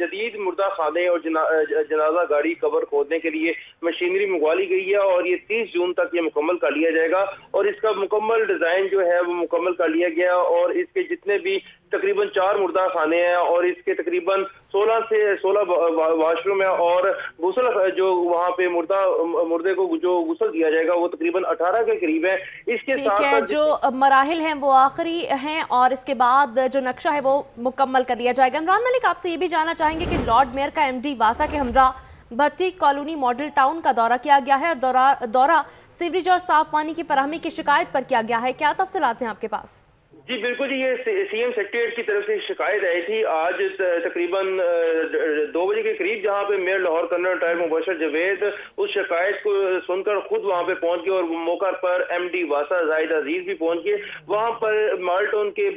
जदीद मुर्दा खाने और जनाजा गाड़ी कबर खोदने के लिए मशीनरी मंगवा ली गई है और ये 30 जून तक ये मुकम्मल कर लिया जाएगा और इसका मुकम्मल डिज़ाइन जो है वो मुकम्मल कर लिया गया और इसके जितने भी तकरीबन 4 मुर्दा खाने हैं और इसके तकरीबन 16 से 16 वाशरूम है और गुसल जो वहाँ पे मुर्दे को जो गुसल दिया जाएगा वो तकरीबन 18 के करीब है। इसके साथ जो मराहिल हैं वो आखिरी हैं और इसके बाद जो नक्शा है वो मुकम्मल कर लिया जाएगा। इमरान मलिक, आपसे ये भी जानना चाहेंगे कि लॉर्ड मेयर का MD वासा के हमरा भट्टी कॉलोनी मॉडल टाउन का दौरा किया गया है और दौरा सीवरेज और साफ पानी की फराहमी की शिकायत पर किया गया है, क्या तफसीलात हैं आपके पास? जी बिल्कुल जी, ये CM सेक्रेटरीट की तरफ से शिकायत आई थी आज तकरीबन 2 बजे के करीब, जहां पे mayor Lahore colonel retired Mubashar Javed उस शिकायत को सुनकर खुद वहां पे पहुंच गए और मौका पर MD वासा जाहिद अजीज भी पहुंच गए। वहां पर माल्टोन के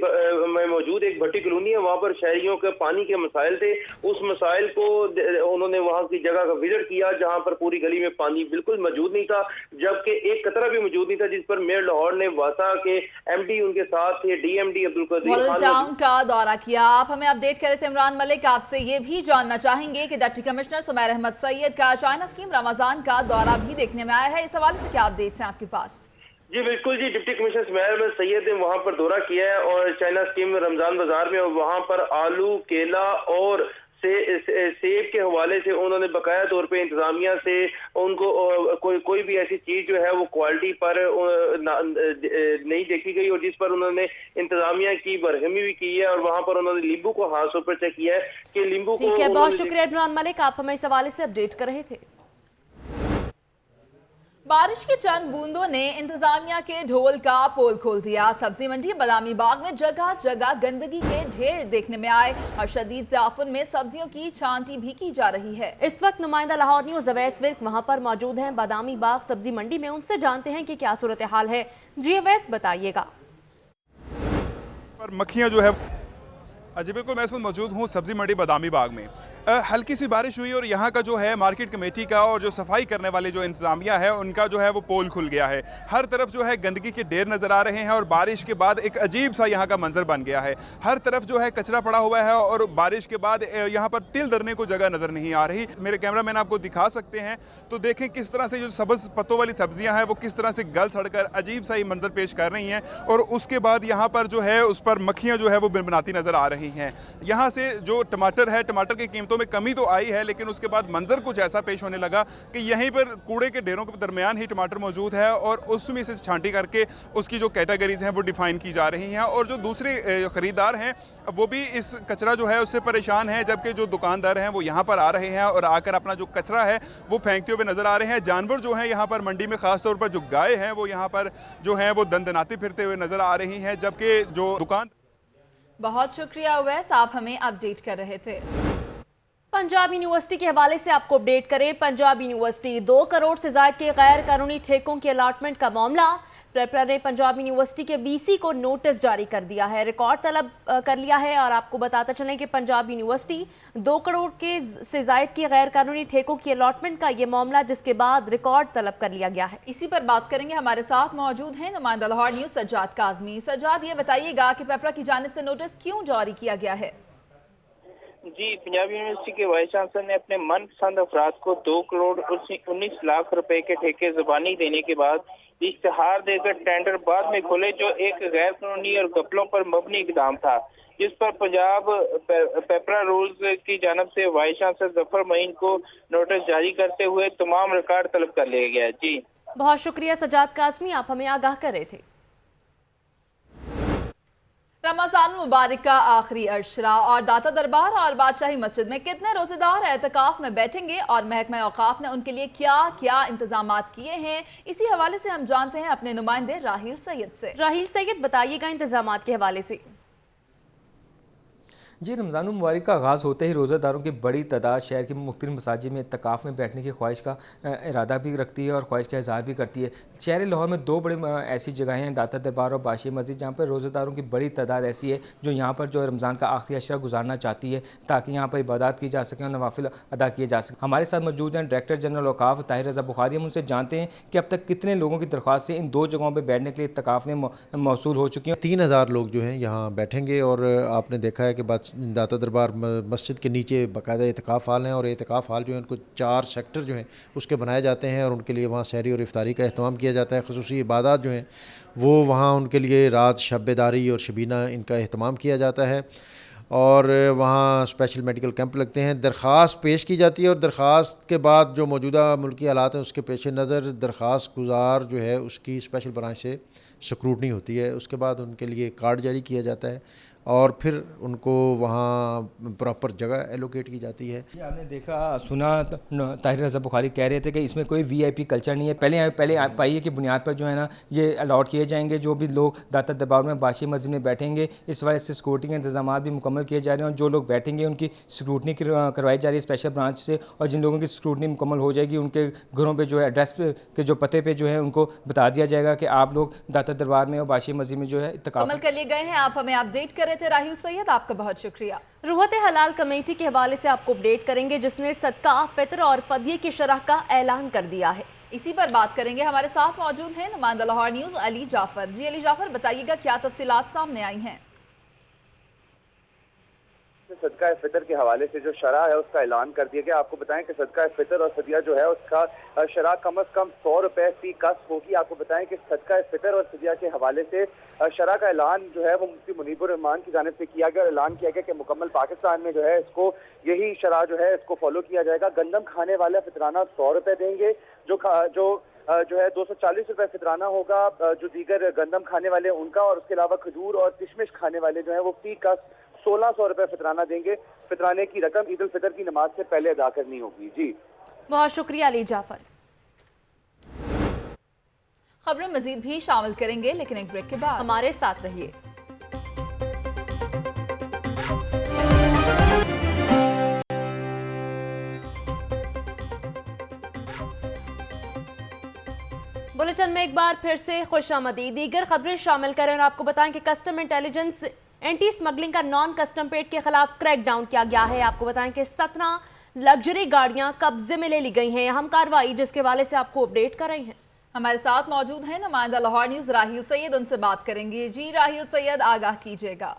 में मौजूद एक भट्टी कॉलोनी है, वहां पर शहरियों के पानी के मसाइल थे। उस मसाइल को उन्होंने वहां की जगह का विजिट किया जहाँ पर पूरी गली में पानी बिल्कुल मौजूद नहीं था, जबकि एक कतरा भी मौजूद नहीं था, जिस पर मेयर लाहौर ने वासा के MD उनके साथ थे DMD अब्दुल कदीर टाउन का दौरा किया। आप हमें अपडेट कर रहे थे इमरान मलिक। आपसे ये भी जानना चाहेंगे कि डिप्टी कमिश्नर सुमैर अहमद सैयद का चाइना स्कीम रमजान का दौरा भी देखने में आया है, इस हवाले से क्या अपडेट्स हैं आपके पास? जी बिल्कुल जी, डिप्टी कमिश्नर सुमैर अहमद सैयद ने वहाँ पर दौरा किया है और चाइना स्कीम रमजान बाजार में और वहाँ पर आलू, केला और सेब के हवाले से उन्होंने बकाया तौर पे इंतजामिया से उनको कोई भी ऐसी चीज जो है वो क्वालिटी पर नहीं देखी गई और जिस पर उन्होंने इंतजामिया की बरहमी भी की है और वहां पर उन्होंने नींबू को हाथों पर चेक किया है कि नींबू को। ठीक है, बहुत शुक्रिया इमरान मलिक, आप हमें इस हवाले से अपडेट कर रहे थे। बारिश की चंद बूंदों ने इंतजामिया के ढोल का पोल खोल दिया। सब्जी मंडी बदामी बाग में जगह जगह गंदगी के ढेर देखने में आए और शदीद ताफुन में सब्जियों की छांटी भी की जा रही है। इस वक्त नुमाइंदा लाहौर न्यूज़ अवैस विर्क वहां पर मौजूद हैं बदामी बाग सब्जी मंडी में, उनसे जानते हैं कि क्या सूरत हाल है। जी अवैस, बताइएगा। पर मक्खियां जो है जी बिल्कुल, मैं इसमें मौजूद हूँ सब्जी मंडी बदामी बाग में। हल्की सी बारिश हुई और यहाँ का जो है मार्केट कमेटी का और जो सफाई करने वाले जो इंतजामिया है उनका जो है वो पोल खुल गया है। हर तरफ जो है गंदगी के ढेर नज़र आ रहे हैं और बारिश के बाद एक अजीब सा यहाँ का मंजर बन गया है। हर तरफ जो है कचरा पड़ा हुआ है और बारिश के बाद यहाँ पर तिल धरने को जगह नज़र नहीं आ रही। मेरे कैमरामैन आपको दिखा सकते हैं तो देखें किस तरह से जो सब्ज़ पत्तों वाली सब्जियाँ हैं वो किस तरह से गल सड़कर अजीब सा ही मंजर पेश कर रही हैं और उसके बाद यहाँ पर जो है उस पर मक्खियाँ जो है वो बिनबनाती नज़र आ रही हैं। यहाँ से जो टमाटर है, टमाटर की कीमतों में कमी तो आई है लेकिन उसके बाद मंजर कुछ ऐसा पेश होने लगा कि यहीं पर कूड़े के ढेरों के दरमियान ही टमाटर मौजूद है और उसमें से छांटी करके उसकी जो कैटेगरीज हैं वो डिफाइन की जा रही हैं और जो दूसरे ख़रीदार हैं वो भी इस कचरा जो है उससे परेशान हैं, जबकि जो दुकानदार हैं वो यहाँ पर आ रहे हैं और आकर अपना जो कचरा है वो फेंकते हुए नज़र आ रहे हैं। जानवर जो हैं यहाँ पर मंडी में ख़ास तौर पर जो गाय हैं वो यहाँ पर जो हैं वो दंदनाती फिरते हुए नज़र आ रही हैं, जबकि जो दुकान। बहुत शुक्रिया अवैस, आप हमें अपडेट कर रहे थे। पंजाब यूनिवर्सिटी के हवाले से आपको अपडेट करें। पंजाब यूनिवर्सिटी 2 करोड़ से ज्यादा के गैर कानूनी ठेकों के अलाटमेंट का मामला, प्रेपरा ने पंजाब यूनिवर्सिटी के VC को नोटिस जारी कर दिया है, रिकॉर्ड तलब कर लिया है। और आपको बताते चलें कि पंजाब यूनिवर्सिटी 2 करोड़ के से जायद की गैर कानूनी ठेकों की अलॉटमेंट का ये मामला, जिसके बाद रिकॉर्ड तलब कर लिया गया है। इसी पर बात करेंगे, हमारे साथ मौजूद हैं नुमाइंदा लाहौर न्यूज़ सज्जाद काज़मी। सज्जाद, ये बताइएगा कि प्रेपरा की जानिब से नोटिस क्यों जारी किया गया है? जी, पंजाब यूनिवर्सिटी के वाइस चांसलर ने अपने मनपसंद अफराद को 2 करोड़ 19 लाख रुपए के ठेके ज़बानी देने के बाद इश्तहार देकर टेंडर बाद में खोले, जो एक गैर कानूनी और घपलों पर मबनी इकदाम था, जिस पर पंजाब पेपरा रूल्स की जानब से वाइस चांसलर जफर मोइन को नोटिस जारी करते हुए तमाम रिकॉर्ड तलब कर लिया गया। जी बहुत शुक्रिया सजाद कासमी, आप हमें आगाह कर रहे थे। रमजान मुबारक का आखिरी अशरा और दाता दरबार और बादशाही मस्जिद में कितने रोजेदार एतकाफ में बैठेंगे और महकमा औकाफ ने उनके लिए क्या क्या इंतजामात किए हैं, इसी हवाले से हम जानते हैं अपने नुमाइंदे राहील सैयद से। राहील सैयद, बताइएगा इंतजामात के हवाले से। जी, रमज़ान मुबारक का आगाज़ होते ही रोज़ादारों की बड़ी तादाद शहर की मुख्तलिफ मसाजिद में इत्तिकाफ़ में बैठने की ख्वाहिश का इरादा भी रखती है और ख्वाहिश का इज़हार भी करती है। शहर लाहौर में दो बड़े ऐसी जगहें हैं, दाता दरबार और बादशाही मस्जिद, जहाँ पर रोज़ादारों की बड़ी तादाद ऐसी है जो यहाँ पर जो रमज़ान का आखिरी अशरा गुजारना चाहती है ताकि यहाँ पर इबादत की जा सकें और नवाफिल अदा किए जा सकें। हमारे साथ मौजूद हैं डायरेक्टर जनरल औकाफ ताहिर रज़ा बुखारी। हम उनसे जानते हैं कि अब तक कितने लोगों की दरख्वास्त से इन दो जगहों पर बैठने के लिए इत्तिकाफ़ में मौसूल हो चुकी हैं। 3000 लोग जो हैं यहाँ बैठेंगे और आपने देखा है कि दाता दरबार मस्जिद के नीचे बाकायदा एतकाफ़ हाल हैं और एतकाफ़ हाल जो है उनको 4 सेक्टर जो हैं उसके बनाए जाते हैं और उनके लिए वहाँ सहरी और इफ्तारी का अहतमाम किया जाता है। ख़ुसूसी इबादत जो हैं वो वहाँ उनके लिए रात शब-ए-दारी और शबीना इनका अहतमाम किया जाता है और वहाँ स्पेशल मेडिकल कैंप लगते हैं। दरख्वास्त पेश की जाती है और दरख्वास्त के बाद जो मौजूदा मुल्की हालात हैं उसके पेश नज़र दरख्वास्त गुजार जो है उसकी स्पेशल ब्रांच से स्क्रूटनी होती है। उसके बाद उनके लिए कार्ड जारी किया जाता है और फिर उनको वहाँ प्रॉपर जगह एलोकेट की जाती है। आपने देखा सुना ताहिर रज़ा बुखारी कह रहे थे कि इसमें कोई वीआईपी कल्चर नहीं है, पहले पाइए की बुनियाद पर जो है ना ये अलाट किए जाएंगे। जो भी लोग दाता दरबार में बादशाही मस्जिद में बैठेंगे इस वजह से सिक्योरिटी के इंतजाम भी मुकम्मल किए जा रहे हैं और जो लोग बैठेंगे उनकी स्क्रूटनी करवाई जा रही है स्पेशल ब्रांच से और जिन लोगों की स्क्रूटनी मुकम्मल हो जाएगी उनके घरों पर जो है एड्रेस के जो पते पे जो है उनको बता दिया जाएगा कि आप लोग दाता दरबार में और बादशाही मस्जिद में जो है इत्तिकाफ़ कर लिए गए हैं। आप हमें अपडेट कर रहे थे राहील सैयद, आपका बहुत शुक्रिया। रुहत हलाल कमेटी के हवाले से आपको अपडेट करेंगे जिसने सदका, फितर और फदिये की शरह का ऐलान कर दिया है। इसी पर बात करेंगे। हमारे साथ मौजूद हैं नुमाइंदा लाहौर न्यूज़ अली जाफर। जी अली जाफर, बताइएगा क्या तफसीलात सामने आई हैं। सदका फितर के हवाले से जो शरह है उसका ऐलान कर दिया गया। आपको बताएं कि सदका फितर और फदिया जो है उसका शरह कम अज़ कम 100 रुपए फी कस होगी। आपको बताएं कि सदका फितर और फदिया के हवाले से शरह का ऐलान जो है वो मुफ्ती मुनीबुर रहमान की जानिब से किया गया और ऐलान किया गया कि मुकम्मल पाकिस्तान में जो है इसको यही शरह जो है इसको फॉलो किया जाएगा। गंदम खाने वाले फितराना 100 रुपए देंगे, जो है 240 रुपए फितराना होगा जो दीगर गंदम खाने वाले उनका, और उसके अलावा खजूर और किशमिश खाने वाले जो है वो फी कस 1600 रुपए फितराना देंगे। फितराने की रकम ईद उल फितर की नमाज से पहले अदा करनी होगी। जी बहुत शुक्रिया अली जाफर। खबरें मजीद भी शामिल करेंगे लेकिन एक ब्रेक के बाद हमारे साथ रहिए। बुलेटिन में एक बार फिर से खुशामदीद। दीगर खबरें शामिल करें और आपको बताएं कि कस्टम इंटेलिजेंस एंटी स्मगलिंग का नॉन कस्टम पेड के खिलाफ क्रैकडाउन किया गया है। आपको बताएं कि 17 लग्जरी गाड़ियां कब्जे में ले ली गई हैं। अहम कार्रवाई जिसके हवाले से आपको अपडेट कर रही हैं। हमारे साथ मौजूद हैं नुमाइंदा लाहौर न्यूज़ राहील सैयद, उनसे बात करेंगे। जी राहील सैयद, आगाह कीजिएगा।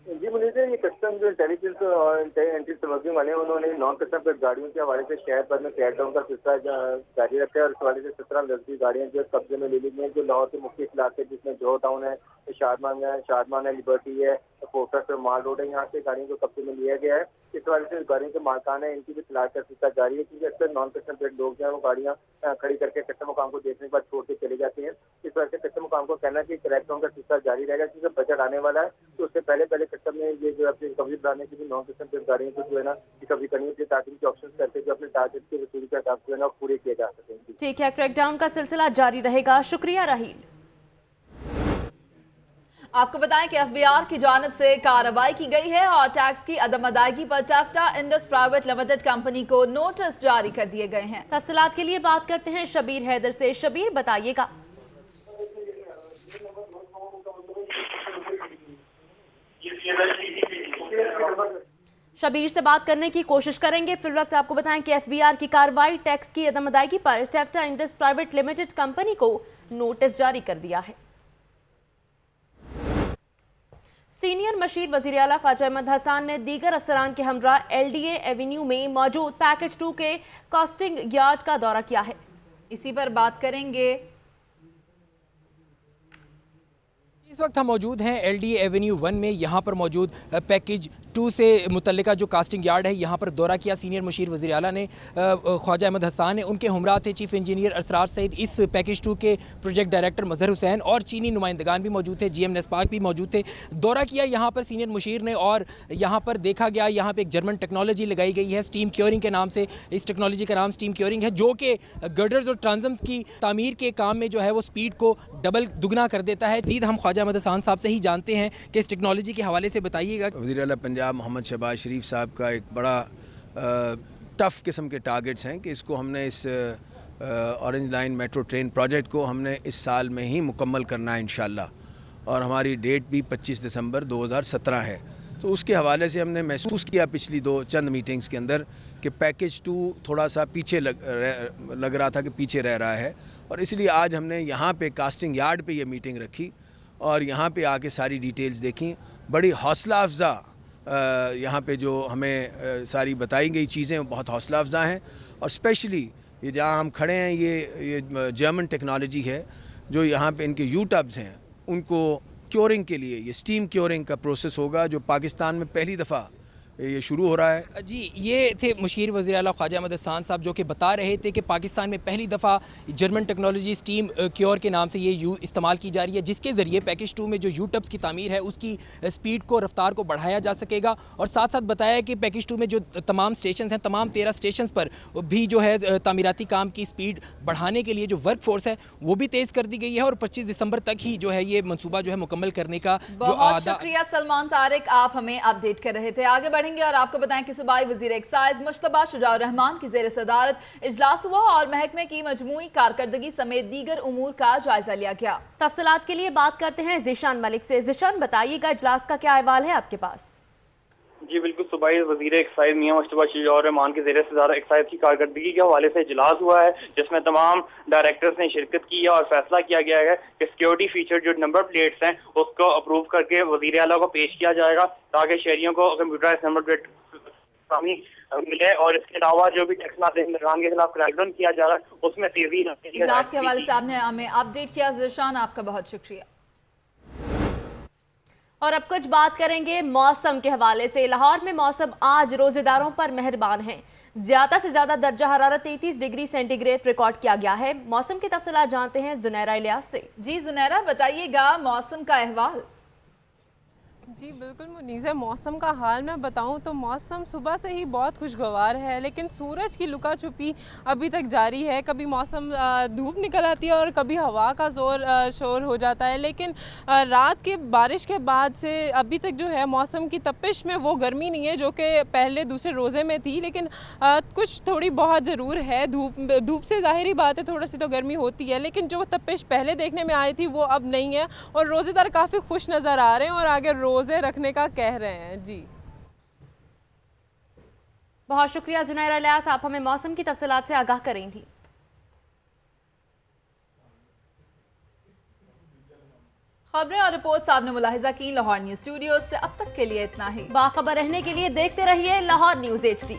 जी मुझे ये कस्टम जो इंटेलिजेंस और एंटी स्मगलिंग वाले उन्होंने नॉन कस्टम पेड गाड़ियों के हवाले से शहर भर में क्रैकडाउन का सिलसिला जारी रखा है और इस हवाले से 17 लग्जरी गाड़ियां जो कब्जे में ले ली गई हैं, जो लाहौर के मुख्य इलाके जिसमें जो टाउन है, शादमान है, लिबर्टी है, फोर्ट्रेस और माल रोड है, यहाँ से गाड़ियों को कब्जे में लिया गया है। इस हवाले से गाड़ियों के मालकान है इनकी भी तलाश का सिलसिला जारी है क्योंकि अक्सर नॉन कस्टम पेड लोग जो है वो गाड़ियाँ खड़ी करके कस्टम मुकाम को देखने के बाद छोड़ के चले जाते हैं। इस वजह से कस्टम मुकाम को कहना है कि क्रैकडाउन का सिलसिला जारी रहेगा क्योंकि बजट आने वाला है, तो उससे पहले कस्टम ने ये जो अपनी रिकवरी बढ़ाने की भी नॉन कस्टम पेड गाड़ियों को जो है ना रिकवरी करनी होती है ताकि उनके ऑप्शन करके जो अपने टारगेट की वसूली का काम जो है ना पूरे किए जा सकें। ठीक है, क्रैकडाउन का सिलसिला जारी रहेगा। शुक्रिया राहील। आपको बताएं कि एफबीआर की जानिब से कार्रवाई की गई है और टैक्स की अदम अदायगी पर टैफ्टा इंडस प्राइवेट लिमिटेड कंपनी को नोटिस जारी कर दिए गए हैं। तफसीलात के लिए बात करते हैं शबीर हैदर से। शबीर, बताइएगा। शबीर से बात करने की कोशिश करेंगे। फिर वक्त आपको बताएं कि एफबीआर की कार्रवाई टैक्स की अदम अदायगी पर टैफ्टा इंडस प्राइवेट लिमिटेड कंपनी को नोटिस जारी कर दिया है। सीनियर मशीर वज़ीर आला ख्वाजा अहमद हसन ने दीगर अफसरान के हमरा LDA एवेन्यू में मौजूद पैकेज 2 के कास्टिंग यार्ड का दौरा किया है। इसी पर बात करेंगे। इस वक्त हम मौजूद हैं LD एवेन्यू 1 में। यहाँ पर मौजूद पैकेज 2 से मुतल्लिका जो कास्टिंग यार्ड है, यहाँ पर दौरा किया सीनियर मुशीर वज़ीर आला ने, ख्वाजा अहमद हसन ने, उनके हमरा थे चीफ इंजीनियर असरार सईद, इस पैकेज 2 के प्रोजेक्ट डायरेक्टर मजहर हुसैन और चीनी नुमाइंदगान भी मौजूद थे, GM नेस्पाक भी मौजूद थे। दौरा किया यहाँ पर सीनियर मुशीर ने और यहाँ पर देखा गया, यहाँ पर एक जर्मन टेक्नोलॉजी लगाई गई है स्टीम क्योरिंग के नाम से। इस टेक्नोलॉजी का नाम स्टीम क्योरिंग है, जो कि गर्डर्स और ट्रांसम्स की तामीर के काम में जो है वो स्पीड को डबल दुगना कर देता है। सीध हम ख्वाजा अहमद हसन साहब से ही जानते हैं कि इस टेक्नोलॉजी के हवाले से बताइएगा। वज़ीर आला पंजाब मोहम्मद शहबाज शरीफ साहब का एक बड़ा टफ़ किस्म के टारगेट्स हैं कि इसको हमने इस orange line metro train project को हमने इस साल में ही मुकम्मल करना है इंशाल्लाह, और हमारी डेट भी 25 दिसंबर 2017 है। तो उसके हवाले से हमने महसूस किया पिछली चंद मीटिंग्स के अंदर कि पैकेज 2 थोड़ा सा पीछे लग रहा था कि पीछे रह रहा है, और इसलिए आज हमने यहाँ पे कास्टिंग यार्ड पे ये मीटिंग रखी और यहाँ पे आके सारी डिटेल्स देखी। बड़ी हौसला अफ़ज़ा यहाँ पे जो हमें सारी बताई गई चीज़ें बहुत हौसला अफ़ज़ा हैं, और स्पेशली ये जहाँ हम खड़े हैं ये जर्मन टेक्नोलॉजी है, जो यहाँ पे इनके U-टब्स हैं उनको क्योरिंग के लिए ये स्टीम क्योरिंग का प्रोसेस होगा, जो पाकिस्तान में पहली दफ़ा ये शुरू हो रहा है। जी, ये थे मुशीर वज़ीर आला ख्वाजा अहमद हसन साहब, जो कि बता रहे थे कि पाकिस्तान में पहली दफ़ा जर्मन टेक्नोलॉजी स्टीम क्योर के नाम से ये इस्तेमाल की जा रही है, जिसके ज़रिए पैकेज 2 में जो U-टब्स की तामीर है उसकी स्पीड को, रफ्तार को बढ़ाया जा सकेगा। और साथ साथ बताया कि पैकेज 2 में जो तमाम स्टेशन हैं, तमाम 13 स्टेशन पर भी जो है तामीराती काम की स्पीड बढ़ाने के लिए जो वर्क फोर्स है वो भी तेज़ कर दी गई है, और 25 दिसंबर तक ही जो है ये मनसूबा जो है मुकम्मल करने का बहुत शुक्रिया सलमान तारिक, आप हमें अपडेट कर रहे थे। आगे बढ़ेंगे और आपको बताएं कि सूबाई वजीर एक्साइज मुश्तबा शुजाउर रहमान की ज़ेर सदारत इजलास हुआ और महकमे की मजमूई कारकर्दगी समेत दीगर उमूर का जायजा लिया गया। तफसीलात के लिए बात करते हैं ज़ीशान मलिक से। ज़ीशान, बताइएगा इजलास का क्या अहवाल है आपके पास? जी बिल्कुल, सूबाई वज़ीर एक्साइज मियां मुश्तबा शुजाउर रहमान की ज़ेर सदारत एक्साइज की कारकर्दगी के हवाले से इजलास हुआ है, जिसमें तमाम डायरेक्टर्स ने शिरकत की है और फैसला किया गया है कि सिक्योरिटी फीचर जो नंबर प्लेट्स हैं उसको अप्रूव करके वज़ीर आला को पेश किया जाएगा, ताकि शहरियों को कंप्यूटराइज नंबर प्लेट मिले। और इसके अलावा जो भी टैक्स नाज़िम के खिलाफ क्रैकडाउन किया जा रहा है उसमें तेजी इजलास के हवाले से आपने हमें अपडेट किया। ज़ीशान, आपका बहुत शुक्रिया। और अब कुछ बात करेंगे मौसम के हवाले से। लाहौर में मौसम आज रोजेदारों पर मेहरबान है। ज्यादा से ज्यादा दर्जा हरारत 33 डिग्री सेंटीग्रेड रिकॉर्ड किया गया है। मौसम की तफसीलात जानते हैं जुनैरा इलियास से। जी जुनैरा, बताइएगा मौसम का अहवाल। जी बिल्कुल मुनीज़ा, मौसम का हाल मैं बताऊं तो मौसम सुबह से ही बहुत खुशगवार है, लेकिन सूरज की लुका छुपी अभी तक जारी है। कभी मौसम धूप निकल आती है और कभी हवा का ज़ोर शोर हो जाता है, लेकिन रात के बारिश के बाद से अभी तक जो है मौसम की तपिश में वो गर्मी नहीं है जो कि पहले दूसरे रोज़े में थी, लेकिन कुछ थोड़ी बहुत ज़रूर है। धूप से ज़ाहिरी बात है थोड़ी सी तो गर्मी होती है, लेकिन जो तपिश पहले देखने में आई थी वो अब नहीं है, और रोज़ेदार काफ़ी खुश नज़र आ रहे हैं और आगे रोज़े रखने का कह रहे हैं। जी बहुत शुक्रिया जुनैरा इलियास, आप हमें मौसम की तफसीलात से आगाह कर रही थी। खबरें और रिपोर्ट्स आपने मुलाहिजा की लाहौर न्यूज़ स्टूडियो से। अब तक के लिए इतना ही। बाखबर रहने के लिए देखते रहिए लाहौर न्यूज़ HD।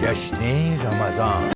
जश्न रमज़ान।